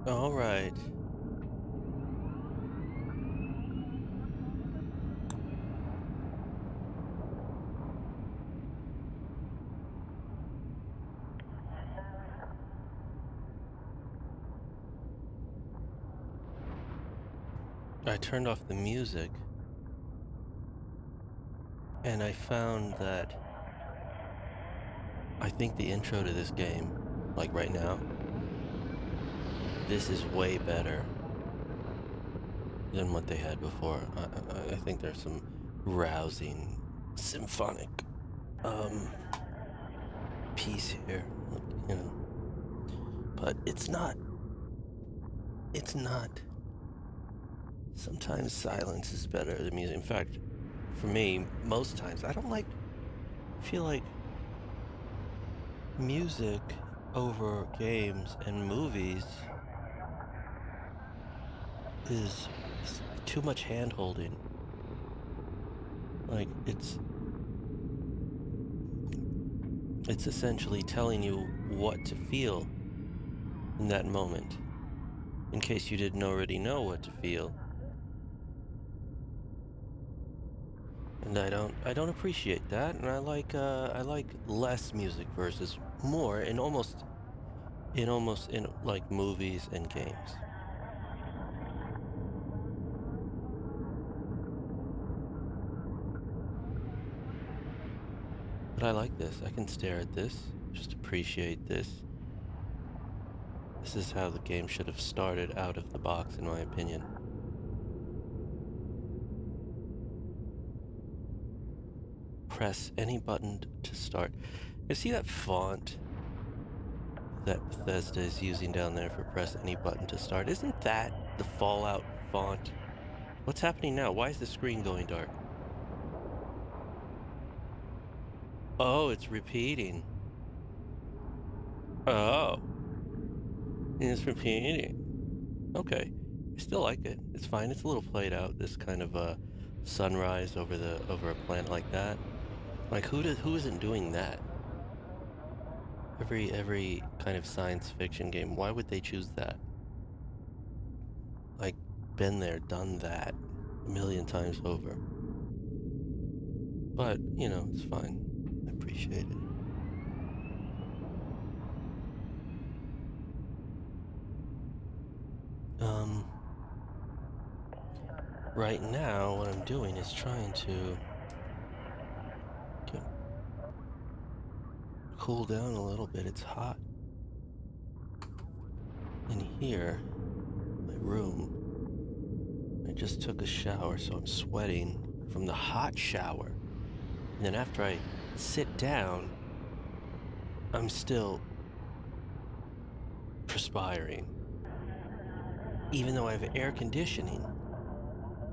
All right. I turned off the music and I found that I think the intro to this game, like right now, this is way better than what they had before. I think there's some rousing symphonic um piece here, you know. But it's not sometimes silence is better than music. In fact, for me, most times I don't like feel like music over games and movies is too much hand holding. Like it's essentially telling you what to feel in that moment, in case you didn't already know what to feel. And I don't appreciate that, and I like less music versus more in like movies and games. But I like this. I can stare at this, just appreciate this. This is how the game should have started out of the box, in my opinion. Press any button to start. You see that font that Bethesda is using down there for press any button to start? Isn't that the Fallout font? What's happening now? Why is the screen going dark? Oh, it's repeating. Oh, it's repeating. Okay. I still like it. It's fine. It's a little played out, this kind of sunrise over a planet like that. Like who isn't doing that? Every kind of science fiction game, why would they choose that? Like, been there, done that a million times over. But, it's fine. I appreciate it. Um, right now, what I'm doing is trying to get, cool down a little bit. It's hot in here, my room. I just took a shower, so I'm sweating from the hot shower. And then after I sit down, I'm still perspiring. Even though I have air conditioning,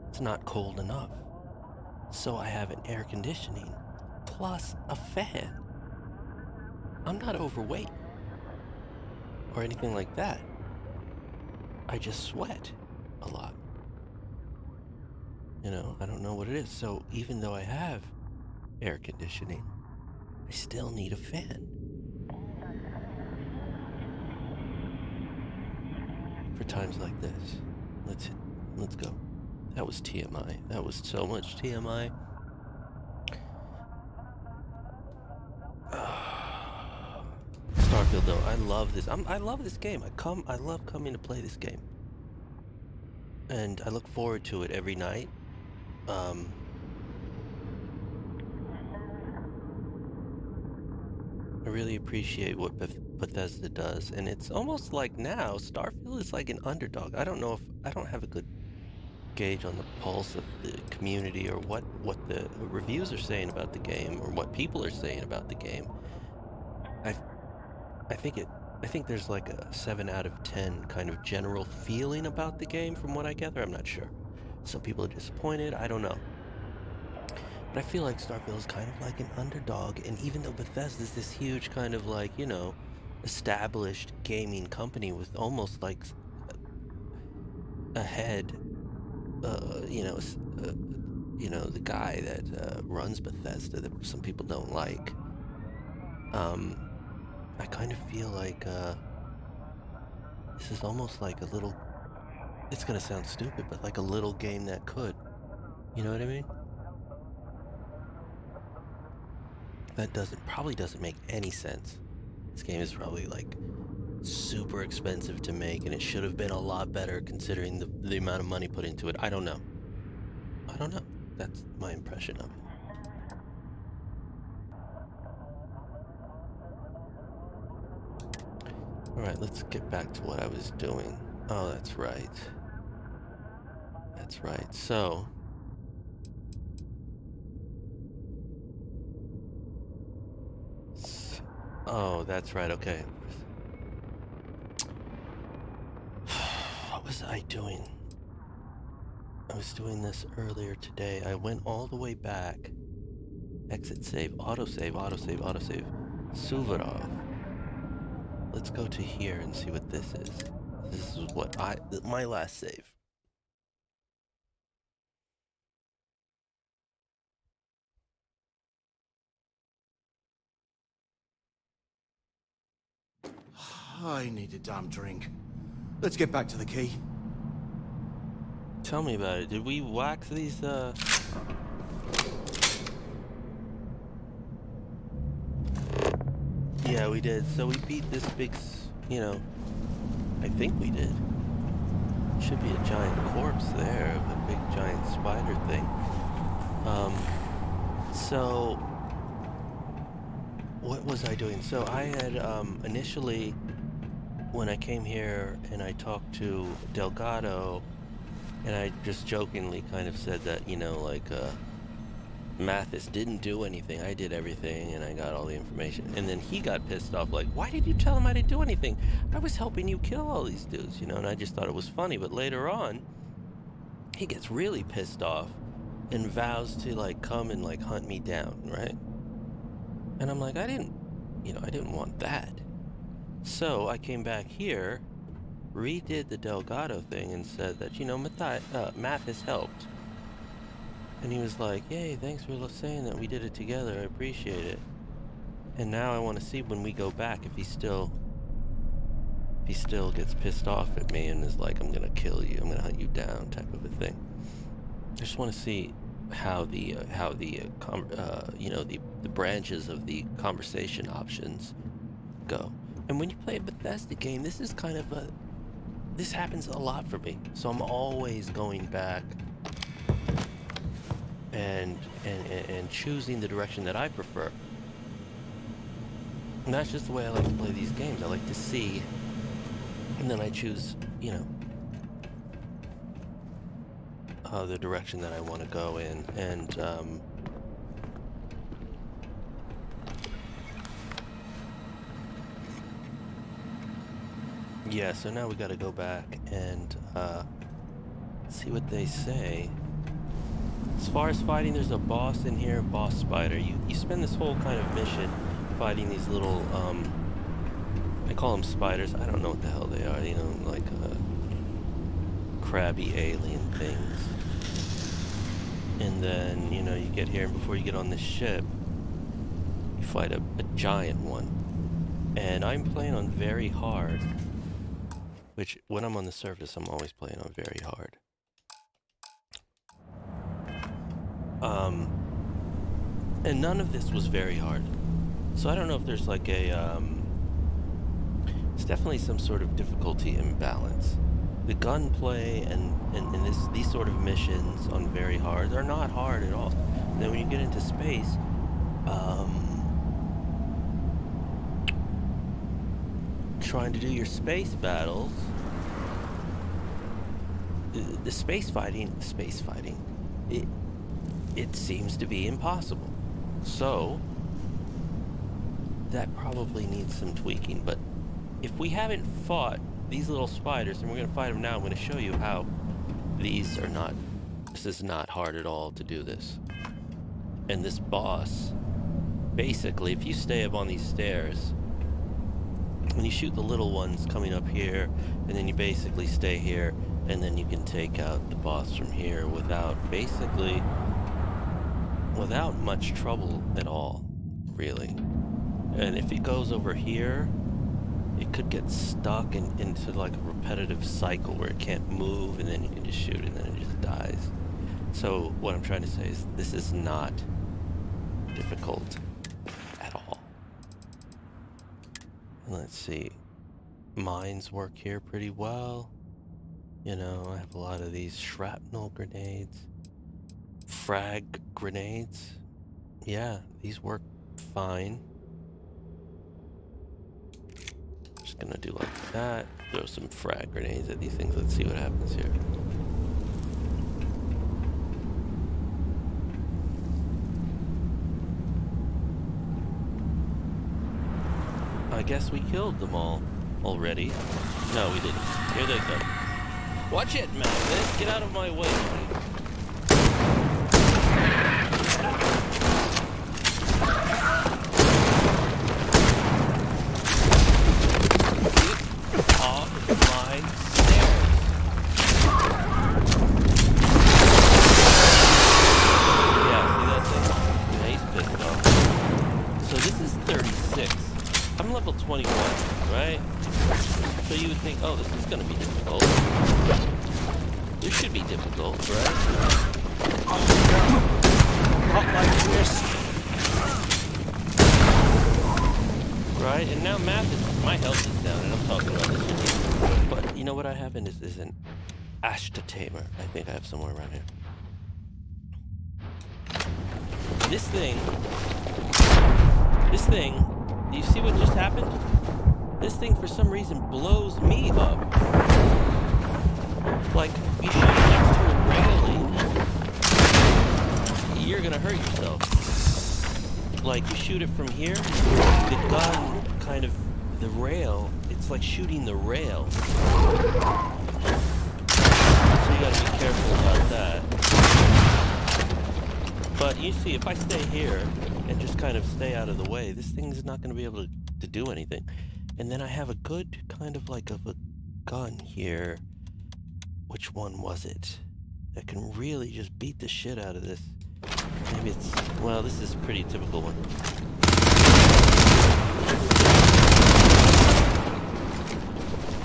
it's not cold enough. So I have an air conditioning plus a fan. I'm not overweight or anything like that. I just sweat a lot. I don't know what it is. So even though I have air conditioning, I still need a fan for times like this. Let's go. That was TMI. That was so much TMI. Starfield though, I love this. I love this game. I love coming to play this game. And I look forward to it every night. I really appreciate what Bethesda does, and it's almost like now Starfield is like an underdog. I don't know if I don't have a good gauge on the pulse of the community or what the reviews are saying about the game or what people are saying about the game. I I think it I think there's like a 7 out of 10 kind of general feeling about the game from what I gather. I'm not sure. Some people are disappointed. I don't know. But I feel like Starfield is kind of like an underdog, and even though Bethesda is this huge kind of like, established gaming company with almost like a head, the guy that runs Bethesda that some people don't like. I kind of feel like This is almost like a little, it's gonna sound stupid, but like a little game that could. You know what I mean? That probably doesn't make any sense. This game is probably like super expensive to make, and it should have been a lot better considering the amount of money put into it. I don't know. I don't know. That's my impression of it. Alright, let's get back to what I was doing. Oh, that's right. That's right. So, oh, that's right. Okay. What was I doing? I was doing this earlier today. I went all the way back. Exit save, autosave, autosave, autosave. Suvorov. Let's go to here and see what this is. This is what my last save. I need a damn drink. Let's get back to the key. Tell me about it. Did we wax these, Yeah, we did. So we beat this big, you know, I think we did. Should be a giant corpse there of a big giant spider thing. So what was I doing? So I had, initially, when I came here and I talked to Delgado, and I just jokingly kind of said that, you know, like, Mathis didn't do anything. I did everything, and I got all the information. And then he got pissed off, like, why did you tell him I didn't do anything? I was helping you kill all these dudes, you know, and I just thought it was funny. But later on, he gets really pissed off and vows to, like, come and, like, hunt me down, right? And I'm like, I didn't want that. So I came back here, redid the Delgado thing, and said that, you know, Mathis helped. And he was like, yay, thanks for saying that we did it together, I appreciate it. And now I want to see when we go back if he still gets pissed off at me and is like, I'm gonna kill you, I'm gonna hunt you down, type of a thing. I just want to see how the branches of the conversation options go. And when you play a Bethesda game, this is kind of this happens a lot for me. So I'm always going back and choosing the direction that I prefer. And that's just the way I like to play these games. I like to see, and then I choose, you know, the direction that I want to go in. And yeah, so now we got to go back and see what they say. As far as fighting, there's a boss in here, boss spider. You spend this whole kind of mission fighting these little, I call them spiders. I don't know what the hell they are, you know, like crabby alien things. And then, you know, you get here, and before you get on the ship, you fight a giant one. And I'm playing on very hard, which when I'm on the surface, I'm always playing on very hard. And none of this was very hard. So I don't know if there's like a, it's definitely some sort of difficulty imbalance. The gunplay and these sort of missions on very hard are not hard at all. And then when you get into space, trying to do your space battles, the space fighting, it seems to be impossible. So that probably needs some tweaking. But if we haven't fought these little spiders, and we're going to fight them now, I'm going to show you how this is not hard at all to do this. And this boss, basically, if you stay up on these stairs, when you shoot the little ones coming up here, and then you basically stay here, and then you can take out the boss from here without much trouble at all, really. And if it goes over here, it could get stuck into like a repetitive cycle where it can't move, and then you can just shoot it and then it just dies. So what I'm trying to say is this is not difficult at all. And let's see. Mines work here pretty well. You know, I have a lot of these shrapnel grenades. Frag grenades. Yeah, these work fine. Just gonna do like that. Throw some frag grenades at these things. Let's see what happens here. I guess we killed them all already. No, we didn't. Here they come. Watch it, Malvis. Get out of my way, buddy. Get off my stairs. Yeah, see that thing? Yeah, he's pissed off. So this is 36. I'm level 21, right? So you would think, oh, this is gonna be difficult. This should be difficult, right? Not like this. Right? And now my health is down, and I'm talking about this. But you know what I have in is an Ashtatamer. I think I have somewhere around here. This thing, do you see what just happened? This thing, for some reason, blows me up. Like, you shoot next to a railing, you're gonna hurt yourself. Like, you shoot it from here, the gun kind of, the rail, it's like shooting the rail. So you gotta be careful about that. But you see, if I stay here and just kind of stay out of the way, this thing is not gonna be able to do anything. And then I have a good kind of like of a gun here. Which one was it? That can really just beat the shit out of this. Maybe it's, well, this is a pretty typical one.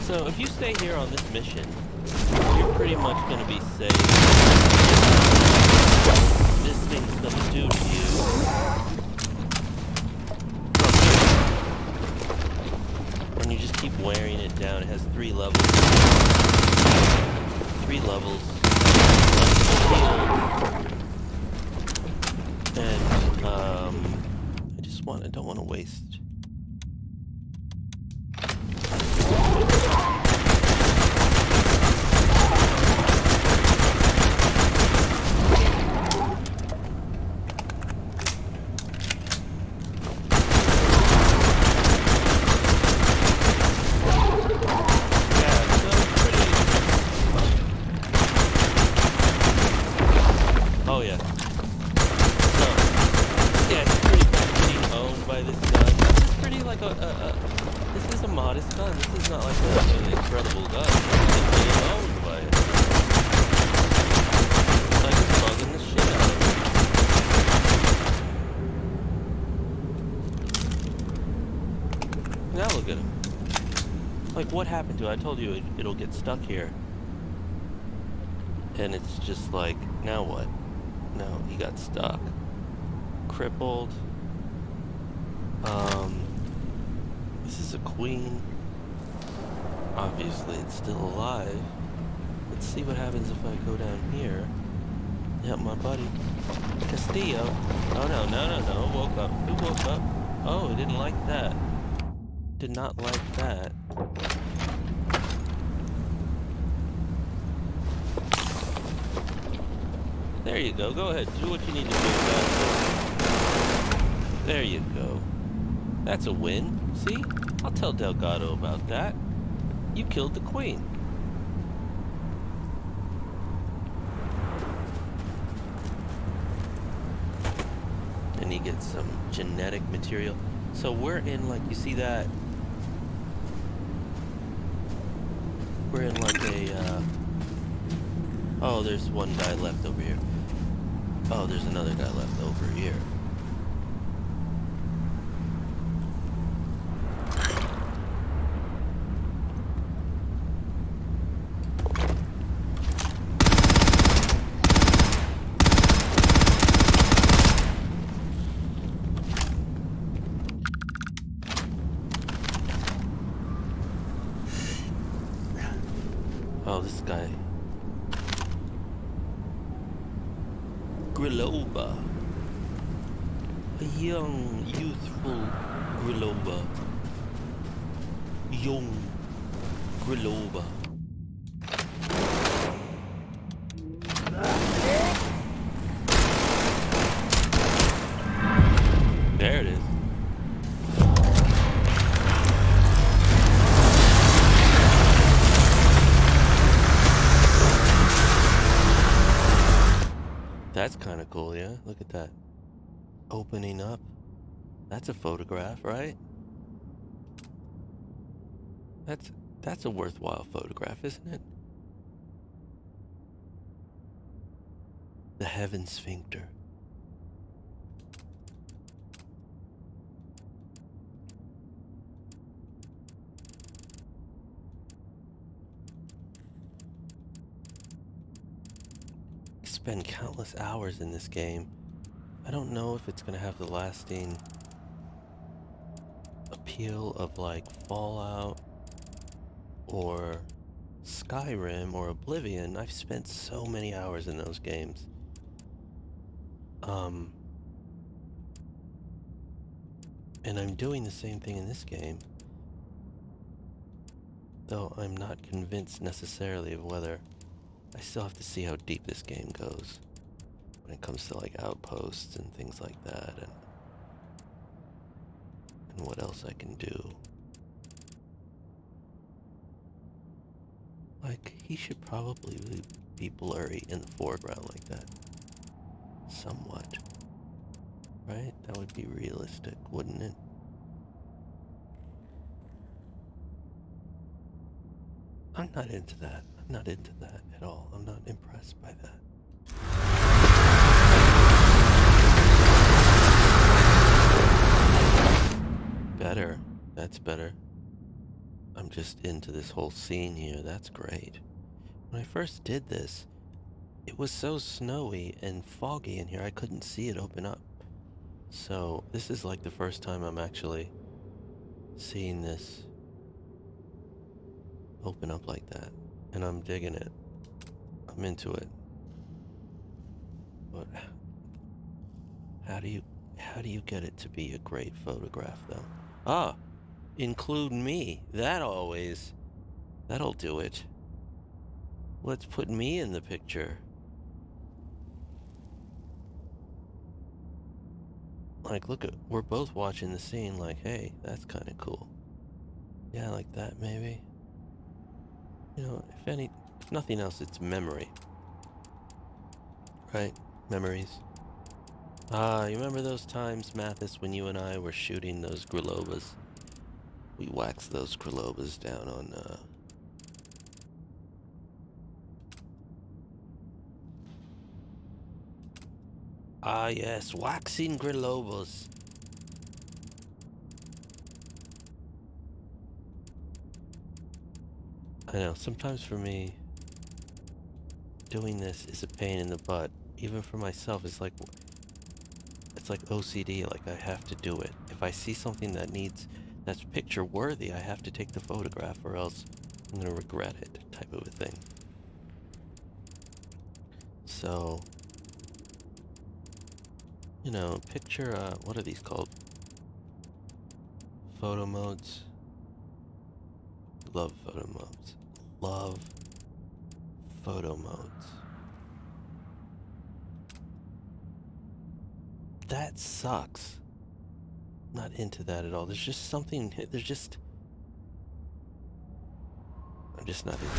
So if you stay here on this mission, you're pretty much going to be safe. This thing's going to do to you. And you just keep wearing it down. It has 3 levels. 3 levels. And I don't want to waste. Oh yeah. So, yeah, it's pretty much being owned by this gun. This is pretty like this is a modest gun. This is not like an incredible gun. It's being owned by it. Like it's bugging the shit out of it. Now look at him. Like what happened to it? I told you it'll get stuck here. And it's just like, now what? No, he got stuck. Crippled. This is a queen. Obviously, it's still alive. Let's see what happens if I go down here. Yep, my buddy. Castillo. Oh, no. Woke up. Who woke up? Oh, he didn't like that. Did not like that. There you go. Go ahead. Do what you need to do, guys. There you go. That's a win. See? I'll tell Delgado about that. You killed the queen. And he gets some genetic material. So we're in, like, you see that? We're in, like, a, oh, there's one guy left over here. Oh, there's another guy left over here. Oh, this guy. Griloba. A young, youthful Griloba. Young Griloba. There it is. That's kind of cool, yeah? Look at that. Opening up. That's a photograph, right? That's a worthwhile photograph, isn't it? The Heaven Sphincter. Spend countless hours in this game. I don't know if it's gonna have the lasting appeal of like Fallout or Skyrim or Oblivion. I've spent so many hours in those games. And I'm doing the same thing in this game. Though I'm not convinced necessarily of whether I still have to see how deep this game goes when it comes to like outposts and things like that and what else I can do. Like, he should probably be blurry in the foreground like that. Somewhat. Right? That would be realistic, wouldn't it? I'm not into that. I'm not into that at all. I'm not impressed by that. Better. That's better. I'm just into this whole scene here. That's great. When I first did this, it was so snowy and foggy in here I couldn't see it open up. So this is like the first time I'm actually seeing this open up like that. And I'm digging it. I'm into it. But how do you get it to be a great photograph though? Ah, include me. That'll do it. Let's put me in the picture. Like, look at, we're both watching the scene like, hey, that's kind of cool. Yeah, like that maybe. You know, if nothing else, it's memory. Right? Memories. Ah, you remember those times, Mathis, when you and I were shooting those Grilobas? We waxed those Grilobas down on, Ah, yes, waxing Grilobas. I know, sometimes for me, doing this is a pain in the butt. Even for myself, it's like OCD, like I have to do it. If I see something that's picture worthy, I have to take the photograph or else I'm gonna regret it, type of a thing. So, you know, picture, what are these called? Photo modes. Love photo modes. Love photo modes. That sucks. Not into that at all. There's just something, I'm just not into it.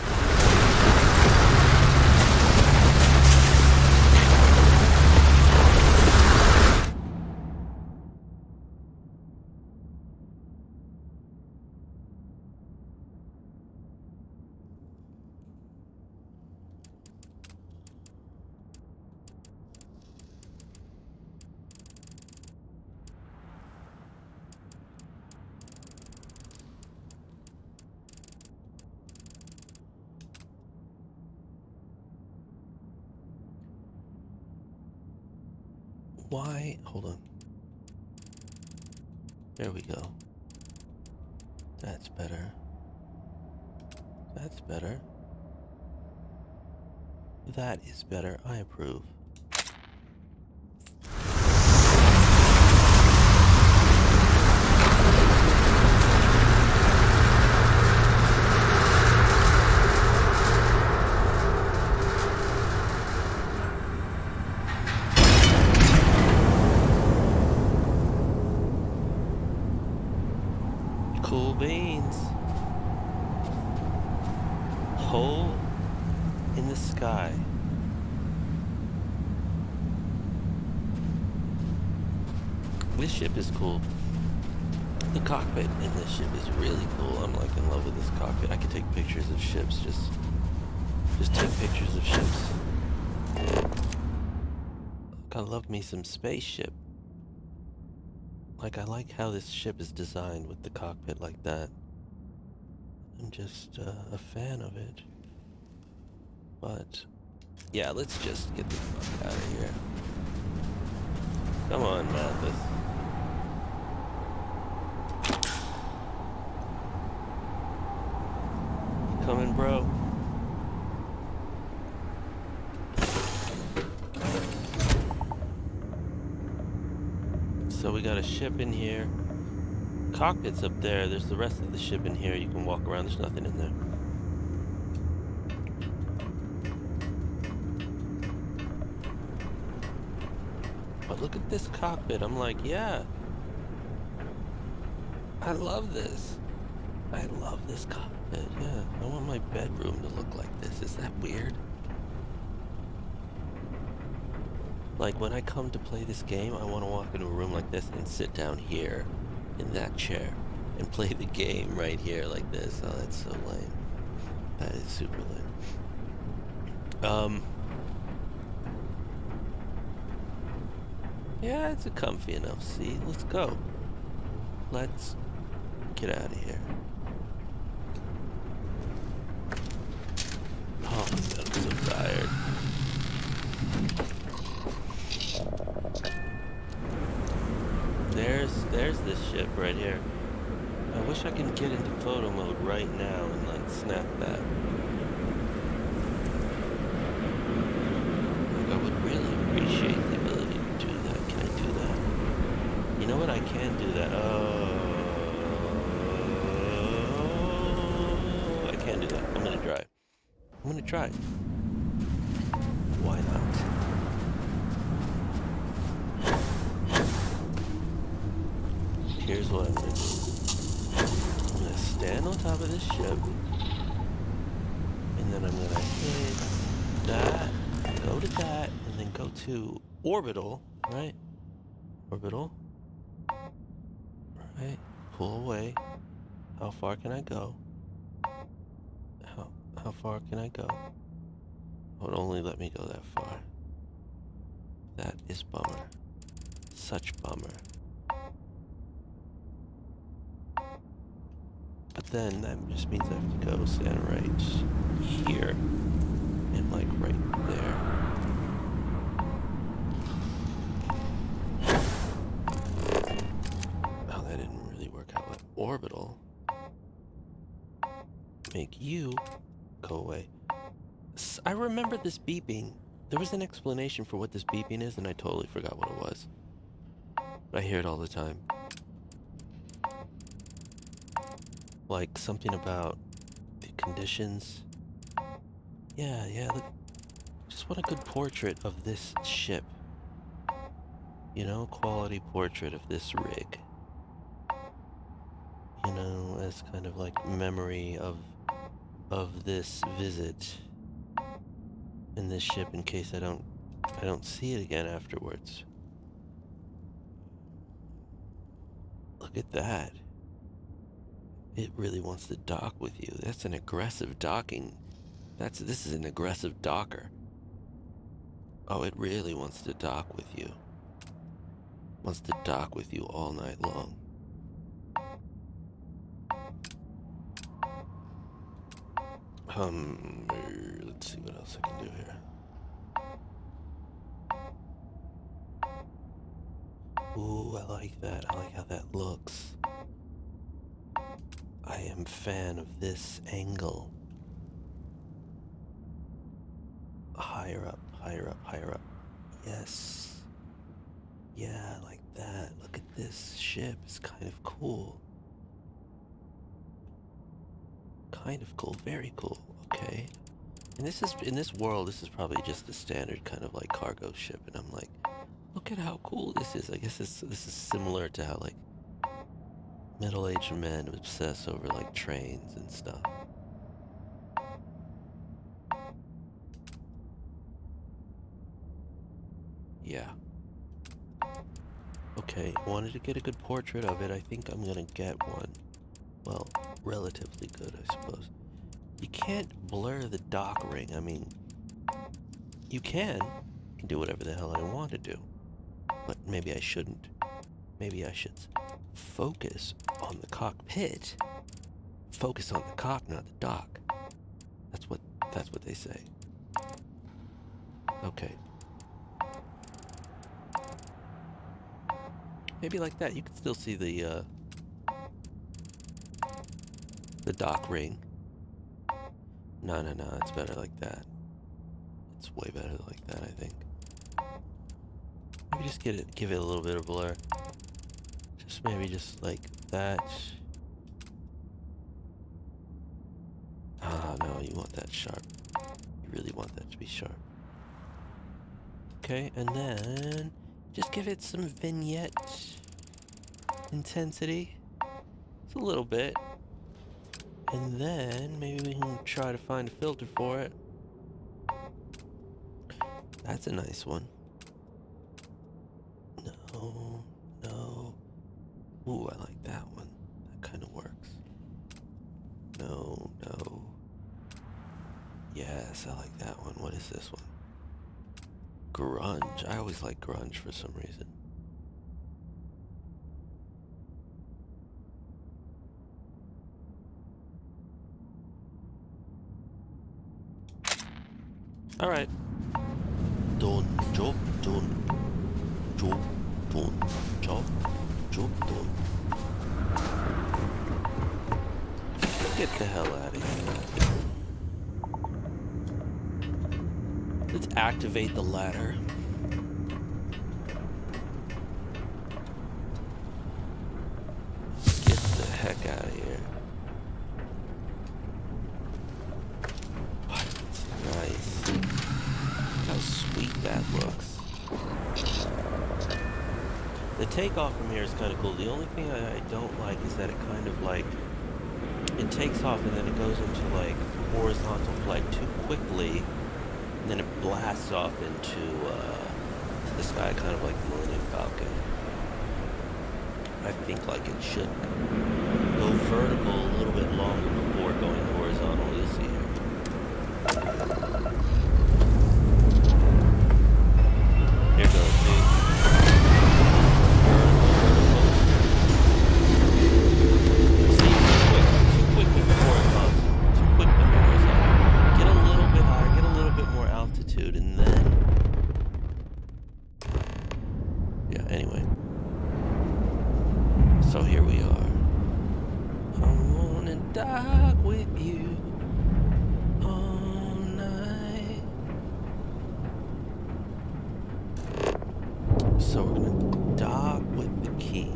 Why? Hold on. There we go. That's better. That's better. That is better. I approve. Cool beans. Hole in the sky. This ship is cool. The cockpit in this ship is really cool. I'm like in love with this cockpit. I could take pictures of ships. Just take pictures of ships. I love me some spaceship. Like, I like how this ship is designed with the cockpit like that. I'm just a fan of it. But, yeah, let's just get the fuck out of here. Come on, Mathis. You coming, bro? So we got a ship in here. Cockpit's up there. There's the rest of the ship in here. You can walk around. There's nothing in there. But look at this cockpit. I'm like, yeah. I love this. I love this cockpit. Yeah. I want my bedroom to look like this. Is that weird? Like, when I come to play this game, I want to walk into a room like this and sit down here in that chair and play the game right here like this. Oh, that's so lame. That is super lame. Yeah, it's a comfy enough seat. Let's go. Let's get out of here. Oh my god, I'm so tired. There's this ship right here. I wish I could get into photo mode right now and like snap that. Like, I would really appreciate the ability to do that. Can I do that? You know what? I can do that. Oh, I can't do that. I'm gonna try. I'm gonna try. Why not? Here's what I'm gonna do. I'm gonna stand on top of this ship, and then I'm gonna hit that, go to that, and then go to orbital, right? Orbital, right? Pull away. How far can I go? How far can I go? It would only let me go that far. That is bummer. Such bummer. But then that just means I have to go stand right here. And like right there. Oh, that didn't really work out well. Orbital. Make you go away. I remember this beeping. There was an explanation for what this beeping is, and I totally forgot what it was. But I hear it all the time. Like something about the conditions. Yeah, look. Just want a good portrait of this ship. You know, quality portrait of this rig. You know, as kind of like memory of this visit in this ship in case I don't see it again afterwards. Look at that. It really wants to dock with you. That's an aggressive docking. This is an aggressive docker. Oh, it really wants to dock with you. Wants to dock with you all night long. Let's see what else I can do here. Ooh, I like that. I like how that looks. I am a fan of this angle. High higher up, higher up, higher up. Yes. Yeah, like that. Look at this ship. It's kind of cool. Kind of cool. Very cool. Okay. And this is, in this world, this is probably just a standard kind of like cargo ship. And I'm like, look at how cool this is. I guess this is similar to how like middle-aged men obsess over like trains and stuff. Yeah. Okay, I wanted to get a good portrait of it. I think I'm gonna get one. Well, relatively good, I suppose. You can't blur the dock ring. I mean, you can. I can do whatever the hell I want to do. But maybe I shouldn't. Maybe I should focus on the cockpit. Focus on the cock, not the dock. That's what they say. Okay. Maybe like that. You can still see the dock ring. No, it's better like that. It's way better like that, I think. Maybe just give it a little bit of blur. Just maybe just like that. Ah, no, you want that sharp. You really want that to be sharp. Okay, and then just give it some vignette intensity. It's a little bit. And then maybe we can try to find a filter for it. That's a nice one. No. Ooh, I like that one. That kind of works. No. Yes, I like that one. What is this one? Grunge. I always like grunge for some reason. All right. Job done. Get the hell out of here. Let's activate the ladder. Get the heck out of here. What? Nice. Look how sweet that looks. The takeoff from here is kind of cool. The only thing I don't like is that it kind of like, it takes off and then it goes into like horizontal flight too quickly, and then it blasts off into the sky, kind of like the Millennium Falcon. I think like it should go vertical a little bit longer before going horizontal. You'll see here. Here goes, see? And then, yeah, anyway, so here we are. I wanna dock with you all night. So we're gonna dock with the key.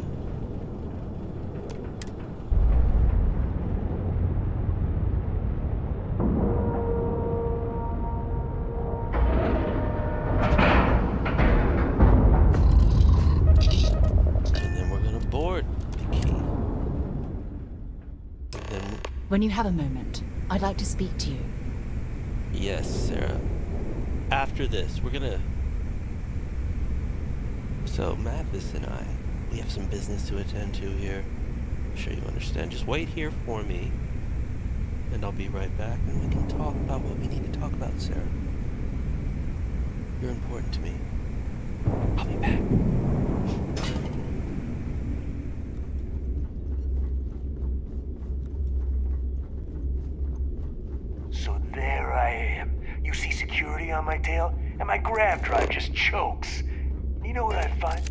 When you have a moment, I'd like to speak to you. Yes, Sarah. After this, we're gonna... So, Mathis and I, we have some business to attend to here. I'm sure you understand. Just wait here for me, and I'll be right back, and we can talk about what we need to talk about, Sarah. You're important to me. I'll be back. So there I am. You see security on my tail, and my grab drive just chokes. You know what I find?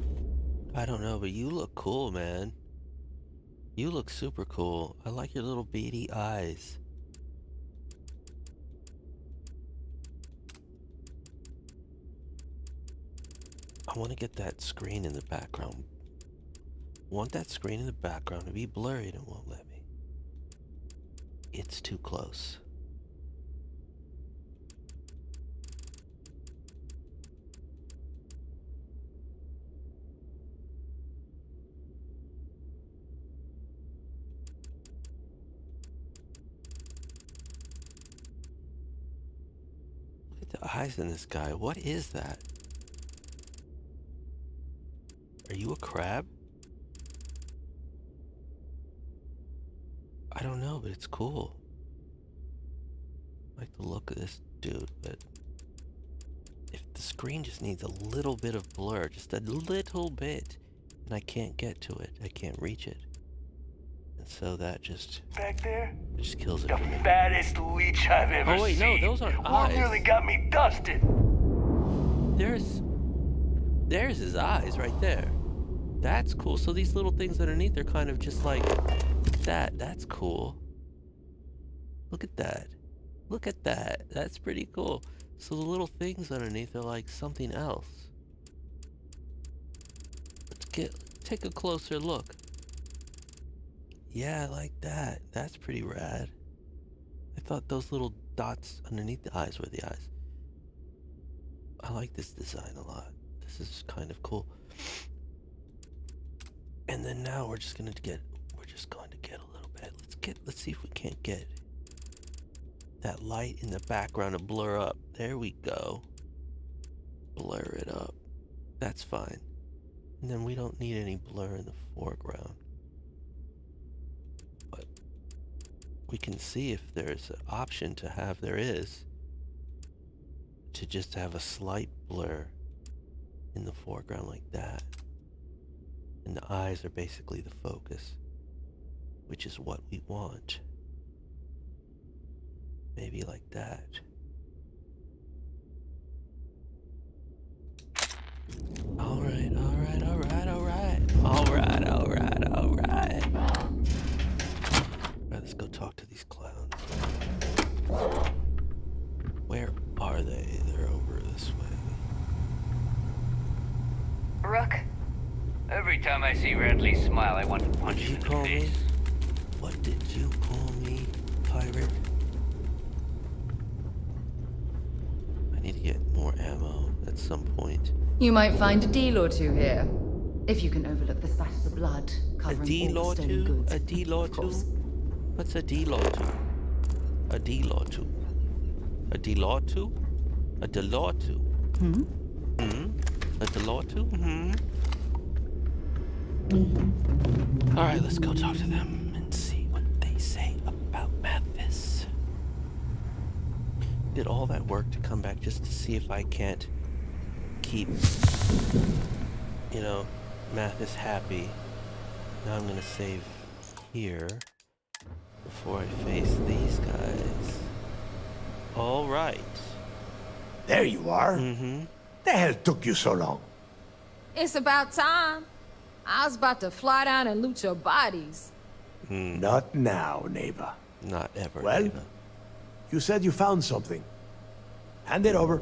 I don't know, but you look cool, man. You look super cool. I like your little beady eyes. I want to get that screen in the background. Want that screen in the background to be blurry and it won't let me. It's too close. Look at the eyes in this guy. What is that? Are you a crab? I don't know, but it's cool. I like the look of this dude, but if the screen just needs a little bit of blur, just a little bit, and I can't get to it, I can't reach it. And so that just... Back there? It just kills it The for me. fattest leech I've ever seen. Oh wait, no, those aren't One eyes. nearly got me dusted. There's his eyes right there. That's cool. So these little things underneath are kind of just like that. That's cool. Look at that. Look at that. That's pretty cool. So the little things underneath are like something else. Take a closer look. Yeah, I like that. That's pretty rad. I thought those little dots underneath the eyes were the eyes. I like this design a lot. This is kind of cool. And then now we're just going to get a little bit. Let's see if we can't get that light in the background to blur up. There we go. Blur it up. That's fine. And then we don't need any blur in the foreground. But we can see if there's an option to have, there is, to just have a slight blur in the foreground like that. And the eyes are basically the focus, which is what we want. Maybe like that. Alright, alright, alright, alright. Alright, alright, alright. Alright, let's go talk to these clowns. Where are they? They're over this way. Rook? Every time I see Radley smile, I want to What punch did him you in the call me? face. What did you call me, pirate? I need to get more ammo at some point. You might find a deal or two here. If you can overlook the splash of blood A covering deal all or stolen two? goods. A deal or Of two? course. What's a deal or two? A deal or two? A deal or two? A deal or two? Hmm? A deal or two? Alright, let's go talk to them and see what they say about Mathis. Did all that work to come back just to see if I can't keep, Mathis happy. Now I'm gonna save here before I face these guys. Alright. There you are. Mm-hmm. The hell took you so long? It's about time. I was about to fly down and loot your bodies. Not now, neighbor. Not ever, Well? Ava. You said you found something. Hand it over.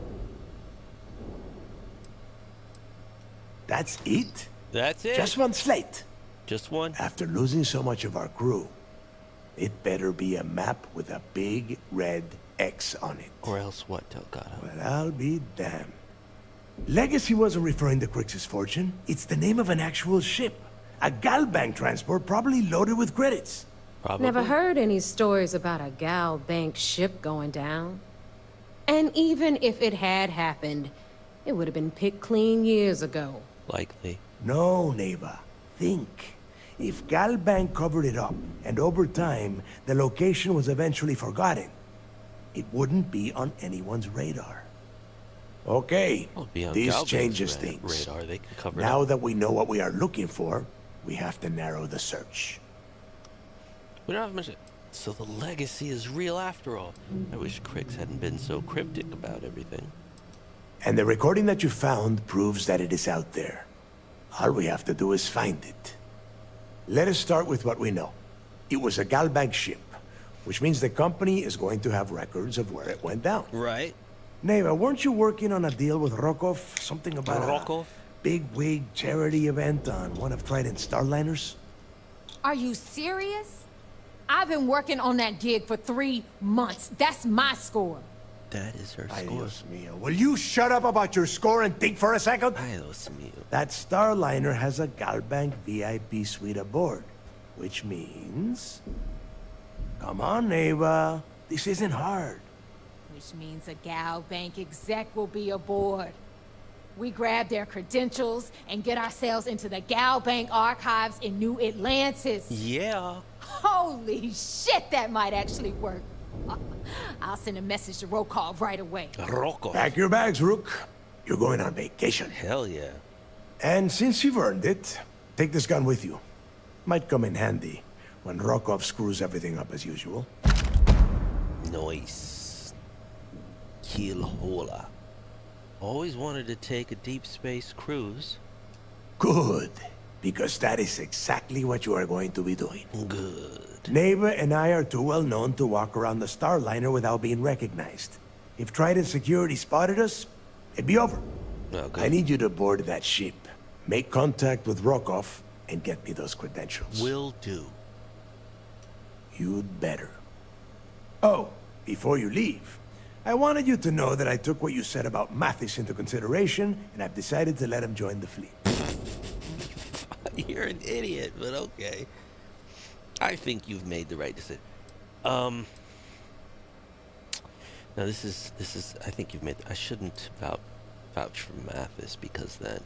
That's it? That's it. Just one slate. Just one. After losing so much of our crew, it better be a map with a big red X on it. Or else what, Delgado? Well, I'll be damned. Legacy wasn't referring to Crix's fortune. It's the name of an actual ship. A Galbank transport probably loaded with credits. Probably. Never heard any stories about a Gal Bank ship going down. And even if it had happened, it would have been picked clean years ago. Likely. No, neighbor. Think. If Galbank covered it up, and over time, the location was eventually forgotten, it wouldn't be on anyone's radar. Okay, Well, it'd be on this Galbank's changes things. radar. They can cover it Now up. that we know what we are looking for, we have to narrow the search. We don't have much. So the legacy is real after all. I wish Crix hadn't been so cryptic about everything. And the recording that you found proves that it is out there. All we have to do is find it. Let us start with what we know. It was a Galbank ship, which means the company is going to have records of where it went down. Right. Neva, weren't you working on a deal with Rokov? Something about Rokov? big-wig charity event on one of Trident's Starliners? Are you serious? I've been working on that gig for 3 months. That's my score. That is her Ay, score. Dios mío. Will you shut up about your score and think for a second? Ay, Dios mío. That Starliner has a Galbank VIP suite aboard, which means... Come on, Ava. This isn't hard. Which means a Gal Bank exec will be aboard. We grab their credentials and get ourselves into the Gal Bank archives in New Atlantis. Yeah. Holy shit, that might actually work. I'll send a message to Rokov right away. Rocco. Pack your bags, Rook. You're going on vacation. Hell yeah. And since you've earned it, take this gun with you. Might come in handy when Rokov screws everything up as usual. Nice. Keelhola. Always wanted to take a deep space cruise. Good, because that is exactly what you are going to be doing. Good. Neva and I are too well known to walk around the Starliner without being recognized. If Trident security spotted us, it'd be over. Okay. I need you to board that ship, make contact with Rokov, and get me those credentials. Will do. You'd better. Oh, before you leave, I wanted you to know that I took what you said about Mathis into consideration, and I've decided to let him join the fleet. You're an idiot, but okay. I think you've made the right decision. Now this is. I think you've made. I shouldn't vouch for Mathis because then,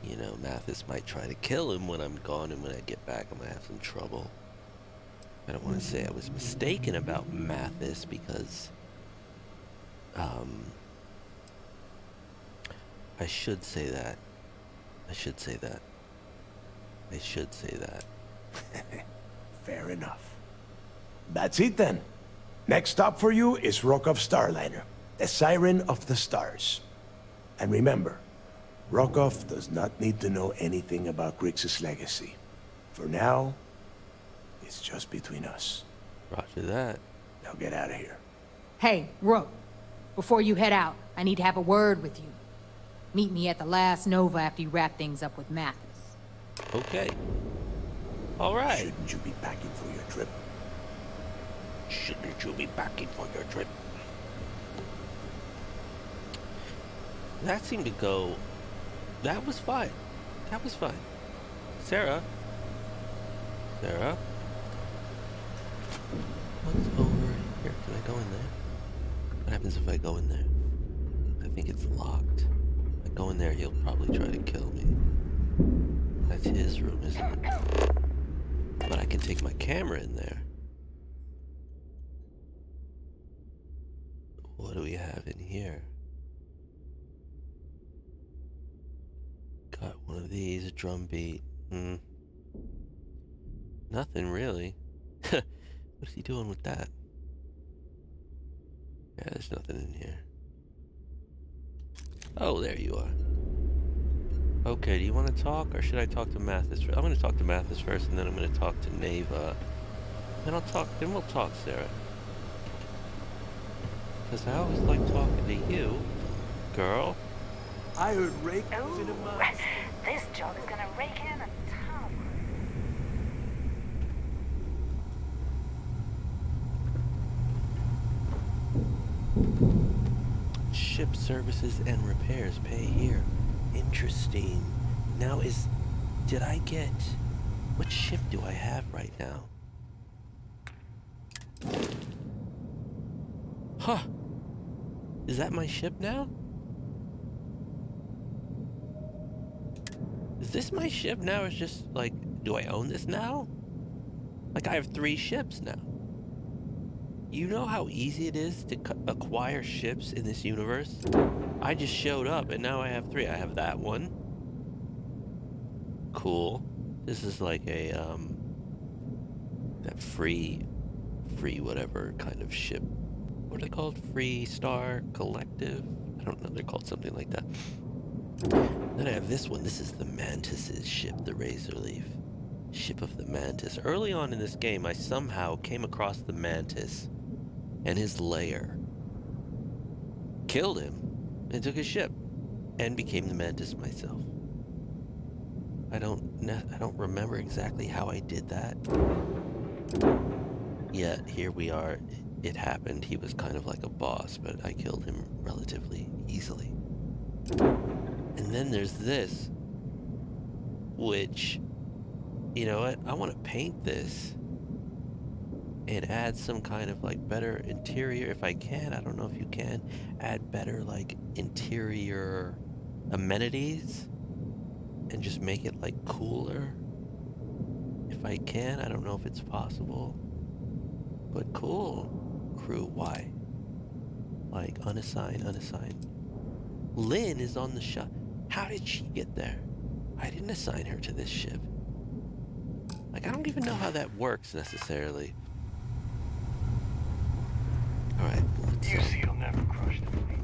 you know, Mathis might try to kill him when I'm gone, and when I get back, I'm gonna have some trouble. I don't want to say I was mistaken about Mathis because, I should say that. I should say that. I should say that. Fair enough. That's it then. Next stop for you is Rokov Starliner, the Siren of the Stars. And remember, Rokov does not need to know anything about Grixis' legacy. For now, it's just between us. Roger that. Now get out of here. Hey, Rook, before you head out, I need to have a word with you. Meet me at the last Nova after you wrap things up with Mathis. Okay. All right. Shouldn't you be packing for your trip? Shouldn't you be packing for your trip? That seemed to go... That was fine. That was fine. Sarah? Sarah? What's over here? Can I go in there? What happens if I go in there? I think it's locked. If I go in there, he'll probably try to kill me. That's his room, isn't it? But I can take my camera in there. What do we have in here? Got one of these, a drum beat. Nothing really. What is he doing with that? Yeah, there's nothing in here. Oh, there you are. Okay, do you want to talk, or should I talk to Mathis first? I'm going to talk to Mathis first, and then I'm going to talk to Neva. Then we'll talk, Sarah. Because I always like talking to you, girl. I heard Rake was in a Ooh, mine. this job is gonna rake in a ton. Ship services and repairs pay here. Interesting. Now did I get, what ship do I have right now? Huh. Is that my ship now? Is this my ship now, or is just like, do I own this now? Like, I have 3 ships now. You know how easy it is to acquire ships in this universe? I just showed up and now I have 3. I have that one. Cool. This is like a, that free whatever kind of ship. What are they called? Free Star Collective? I don't know, they're called something like that. Then I have this one. This is the Mantis's ship, the Razorleaf. Ship of the Mantis. Early on in this game, I somehow came across the Mantis and his lair. Killed him and took his ship. and became the Mantis myself. I don't remember exactly how I did that. Yet here we are. It happened. He was kind of like a boss, but I killed him relatively easily. And then there's this, which, you know what? I want to paint this and add some kind of like better interior if I can. I don't know if you can add better like interior amenities and just make it like cooler. If I can, I don't know if it's possible, but cool. Crew, why? Like unassigned. Lynn is on the ship. How did she get there? I didn't assign her to this ship. Like, I don't even know how that works necessarily. Alright, let's You see, you'll never crush the fleet.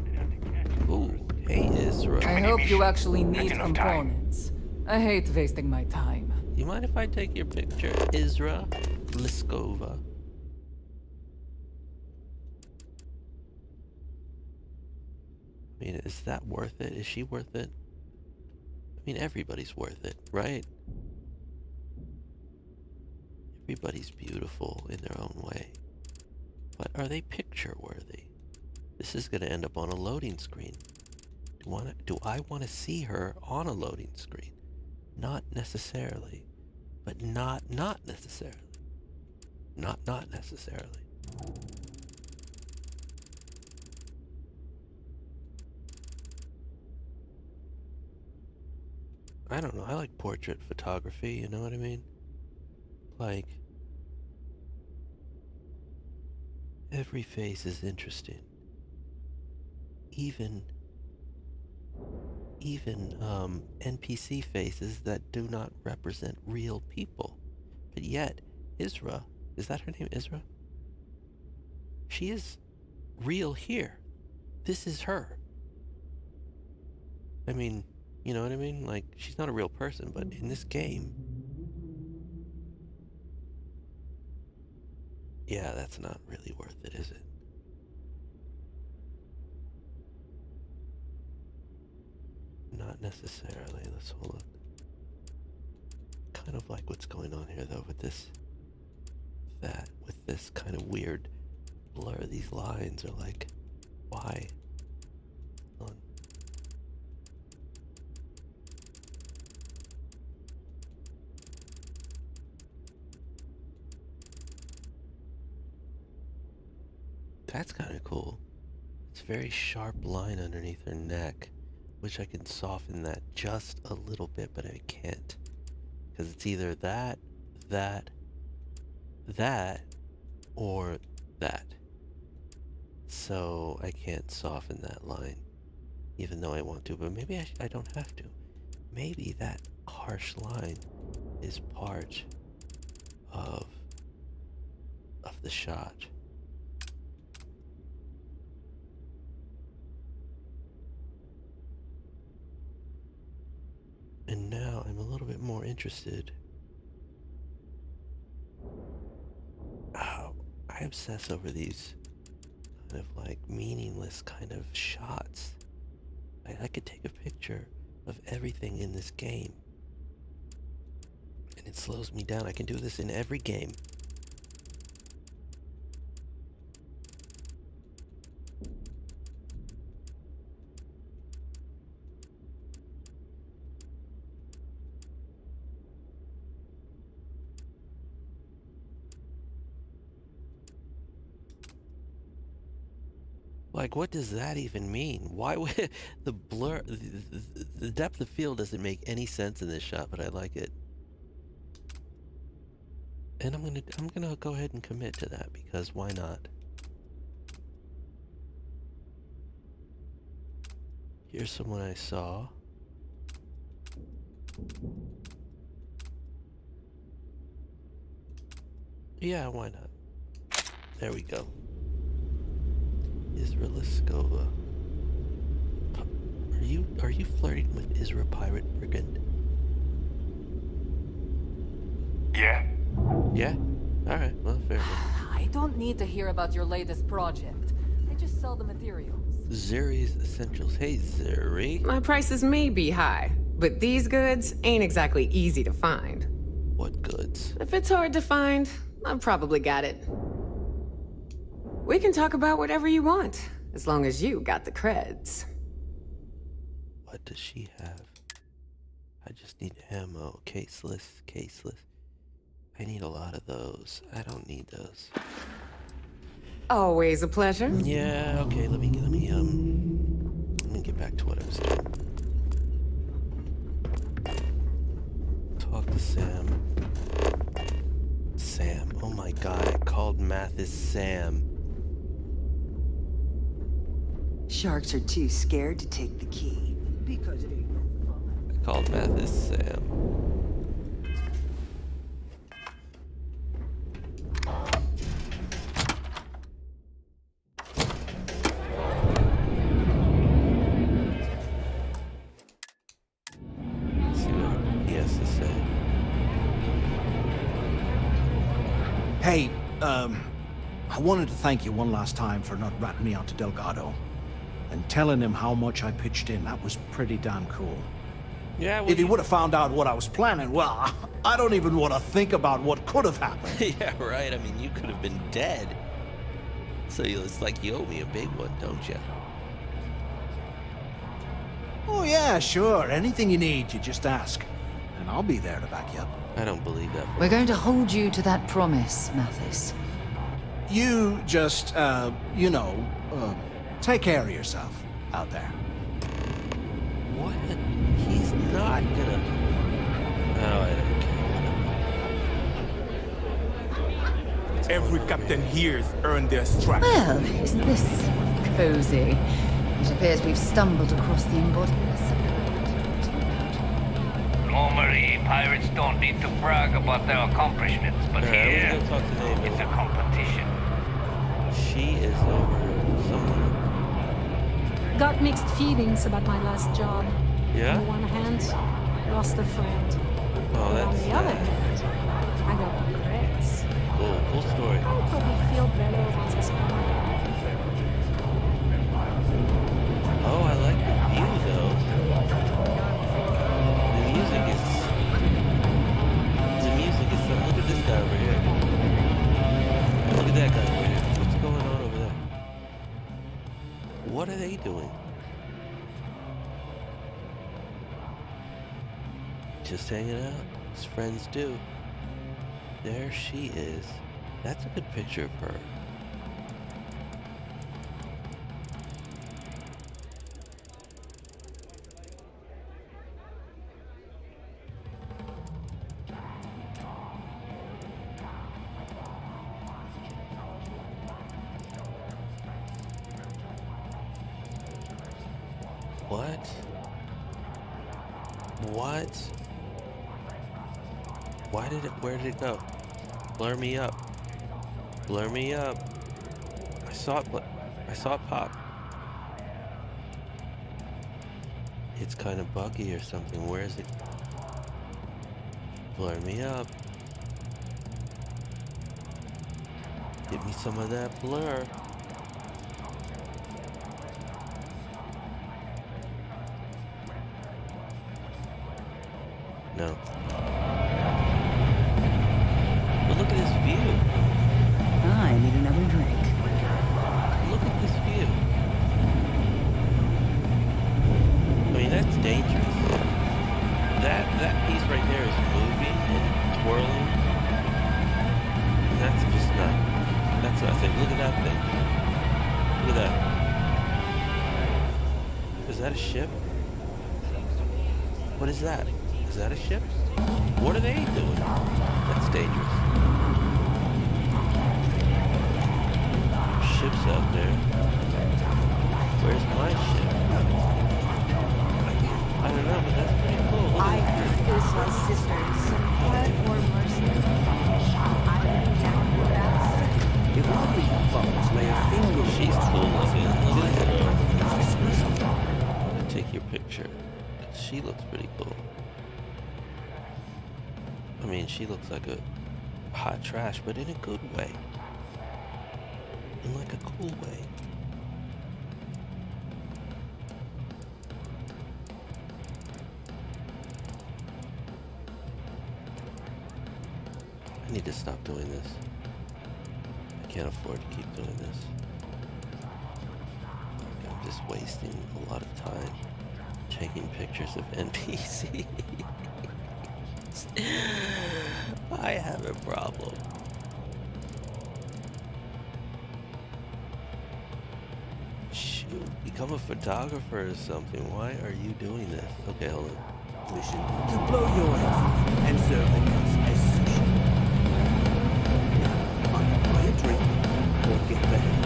They'd have to catch it. Ooh, hey Isra. I hope you actually That's need enough time. components. I hate wasting my time. You mind if I take your picture? Isra Liskova. I mean, is that worth it? Is she worth it? I mean, everybody's worth it, right? Everybody's beautiful in their own way. But are they picture worthy? This is going to end up on a loading screen. Do I want to see her on a loading screen? Not necessarily. But not necessarily. Not necessarily. I don't know. I like portrait photography, you know what I mean? Like, every face is interesting. Even NPC faces that do not represent real people. But yet, Isra, is that her name, Isra? She is real here. This is her. I mean, you know what I mean? Like, she's not a real person, but in this game... Yeah, that's not really worth it, is it? Not necessarily. Let's hold on. Kind of like what's going on here, though, with this... with this kind of weird blur. These lines are like... Why? Hold on. That's kind of cool. It's a very sharp line underneath her neck. Wish I could soften that just a little bit, but I can't. Because it's either that, or that. So I can't soften that line, even though I want to, but maybe I don't have to. Maybe that harsh line is part of the shot. And now I'm a little bit more interested. Oh, I obsess over these kind of like meaningless kind of shots. I could take a picture of everything in this game. And it slows me down. I can do this in every game. Like, what does that even mean? Why would the blur, the depth of field doesn't make any sense in this shot, but I like it. And I'm gonna go ahead and commit to that because why not? Here's someone I saw. Yeah, why not? There we go. Isra Liskova. Are you flirting with Isra Pirate Brigand? Yeah? Yeah? Alright, well, fair enough. I don't need to hear about your latest project. I just sell the materials. Zuri's Essentials. Hey, Zuri. My prices may be high, but these goods ain't exactly easy to find. What goods? If it's hard to find, I've probably got it. We can talk about whatever you want, as long as you got the creds. What does she have? I just need ammo. Caseless, caseless. I need a lot of those. I don't need those. Always a pleasure. Yeah, okay, let me get back to what I was saying. Talk to Sam. Sam. Oh my god, I called Mathis Sam. Sharks are too scared to take the key because it ain't no fun. I called Mathis Sam. Hey, I wanted to thank you one last time for not ratting me out to Delgado. And telling him how much I pitched in. That was pretty damn cool. Yeah, well, if he would have found out what I was planning, well, I don't even want to think about what could have happened. Yeah, right. I mean, you could have been dead. So it's like you owe me a big one, don't you? Oh, yeah, sure. Anything you need, you just ask. And I'll be there to back you up. I don't believe that. We're going to hold you to that promise, Mathis. You just, take care of yourself out there. What? He's not gonna... Oh, I don't care. Every captain here's earned their stripes. Well, isn't this cozy? It appears we've stumbled across the embodiment. No, Marie, pirates don't need to brag about their accomplishments, but here, it's a competition. She is over somewhere. Got mixed feelings about my last job. Yeah? On the one hand, lost a friend. Oh, But on that's the other sad. hand, I got the creds. Cool story. I'll probably feel better once I spend my life. Oh, I like the view, though. The music is some... Look at this guy over here. Look at that guy over here. What's going on over there? What are they doing? Just hanging out, as friends do. There she is. That's a good picture of her. What? What? Where did it go? Blur me up. Blur me up. I saw it pop. It's kind of buggy or something. Where is it? Blur me up. Give me some of that blur. No. But look at this view. I need another drink. Look at this view. I mean, that's dangerous. That piece right there is moving and twirling. And that's just not... That's what I think. Look at that thing. Look at that. Is that a ship? What is that? Is that a ship? What are they doing? That's dangerous. Ships out there. Where's my ship? I don't know, but that's pretty cool. Look I at think this my sister's blood or mercy. I am down with that. If all these bums lay a finger on She's us, cool looking. Look at her. dismiss them. I'm gonna take your picture. She looks pretty cool. I mean, she looks like a hot trash, but in a good way. In like a cool way. to stop doing this. I can't afford to keep doing this. I'm just wasting a lot of time taking pictures of NPCs. I have a problem. Shoot, become a photographer or something. Why are you doing this? Okay, hold on. Mission to blow your head off and serve the cuts as sushi. Now, buy a drink or get the hell.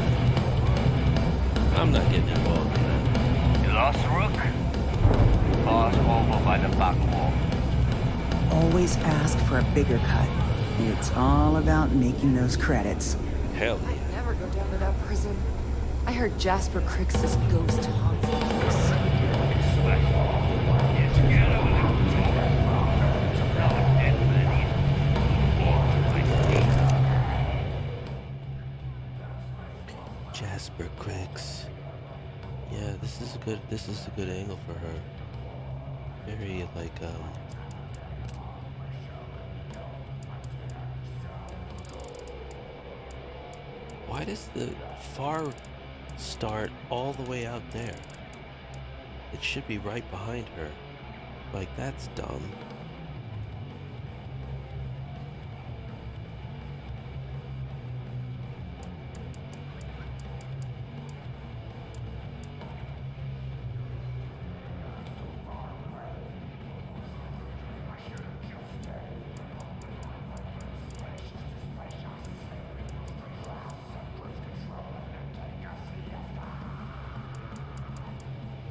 I'm not getting involved in that. You lost, Rook? Boss over by the back wall. Always ask for a bigger cut. It's all about making those credits. Hell yeah. I'd never go down to that prison. I heard Jasper Crix's ghost haunts the place. Jasper Crix. Yeah, this is a good angle for her. Very like why does the far start all the way out there? It should be right behind her. Like, that's dumb.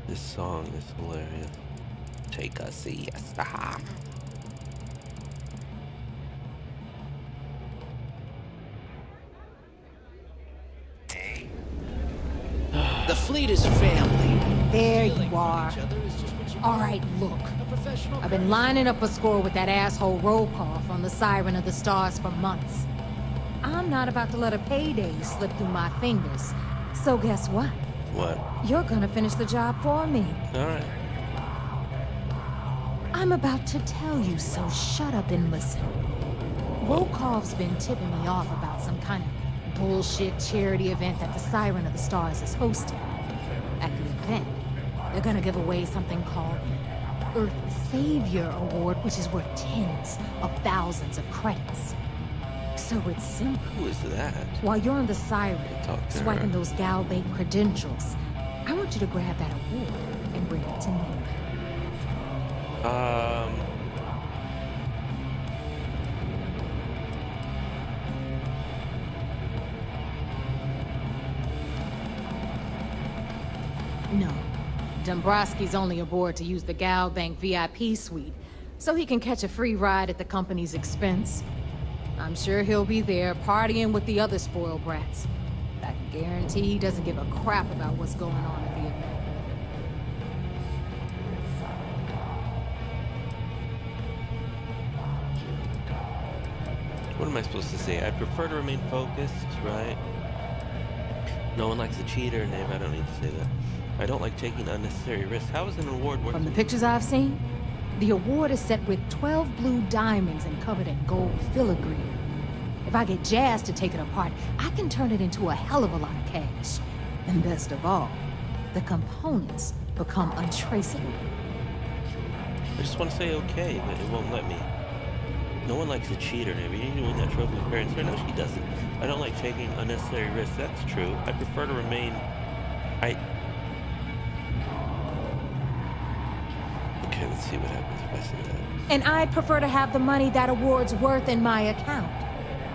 This song is hilarious. Take a siesta. The fleet is family. There you are. All right, look. I've been lining up a score with that asshole Rokoff on the Siren of the Stars for months. I'm not about to let a payday slip through my fingers. So guess what? What? You're gonna finish the job for me. All right. I'm about to tell you, so shut up and listen. Rokoff's been tipping me off about some kind of bullshit charity event that the Siren of the Stars is hosting. At the event, they're gonna give away something called the Earth Savior Award, which is worth tens of thousands of credits. So it's simple. Who is that? While you're on the Siren, Talk to swiping her. those Gal Bank credentials, I want you to grab that award and bring it to me. No. Dombrowski's only aboard to use the Gal Bank VIP suite, so he can catch a free ride at the company's expense. I'm sure he'll be there partying with the other spoiled brats. I can guarantee he doesn't give a crap about what's going on at the event. What am I supposed to say? I prefer to remain focused, right? No one likes a cheater, Nave. I don't need to say that. I don't like taking unnecessary risks. How is an award worth? From the pictures I've seen, the award is set with 12 blue diamonds and covered in gold filigree. If I get Jazz to take it apart, I can turn it into a hell of a lot of cash. And best of all, the components become untraceable. I just want to say okay, but it won't let me. No one likes a cheater, Nave. You need to win that trophy fair and square. No, she doesn't. I don't like taking unnecessary risks. That's true. I prefer to remain... Okay, let's see what happens if I say that. And I'd prefer to have the money that award's worth in my account.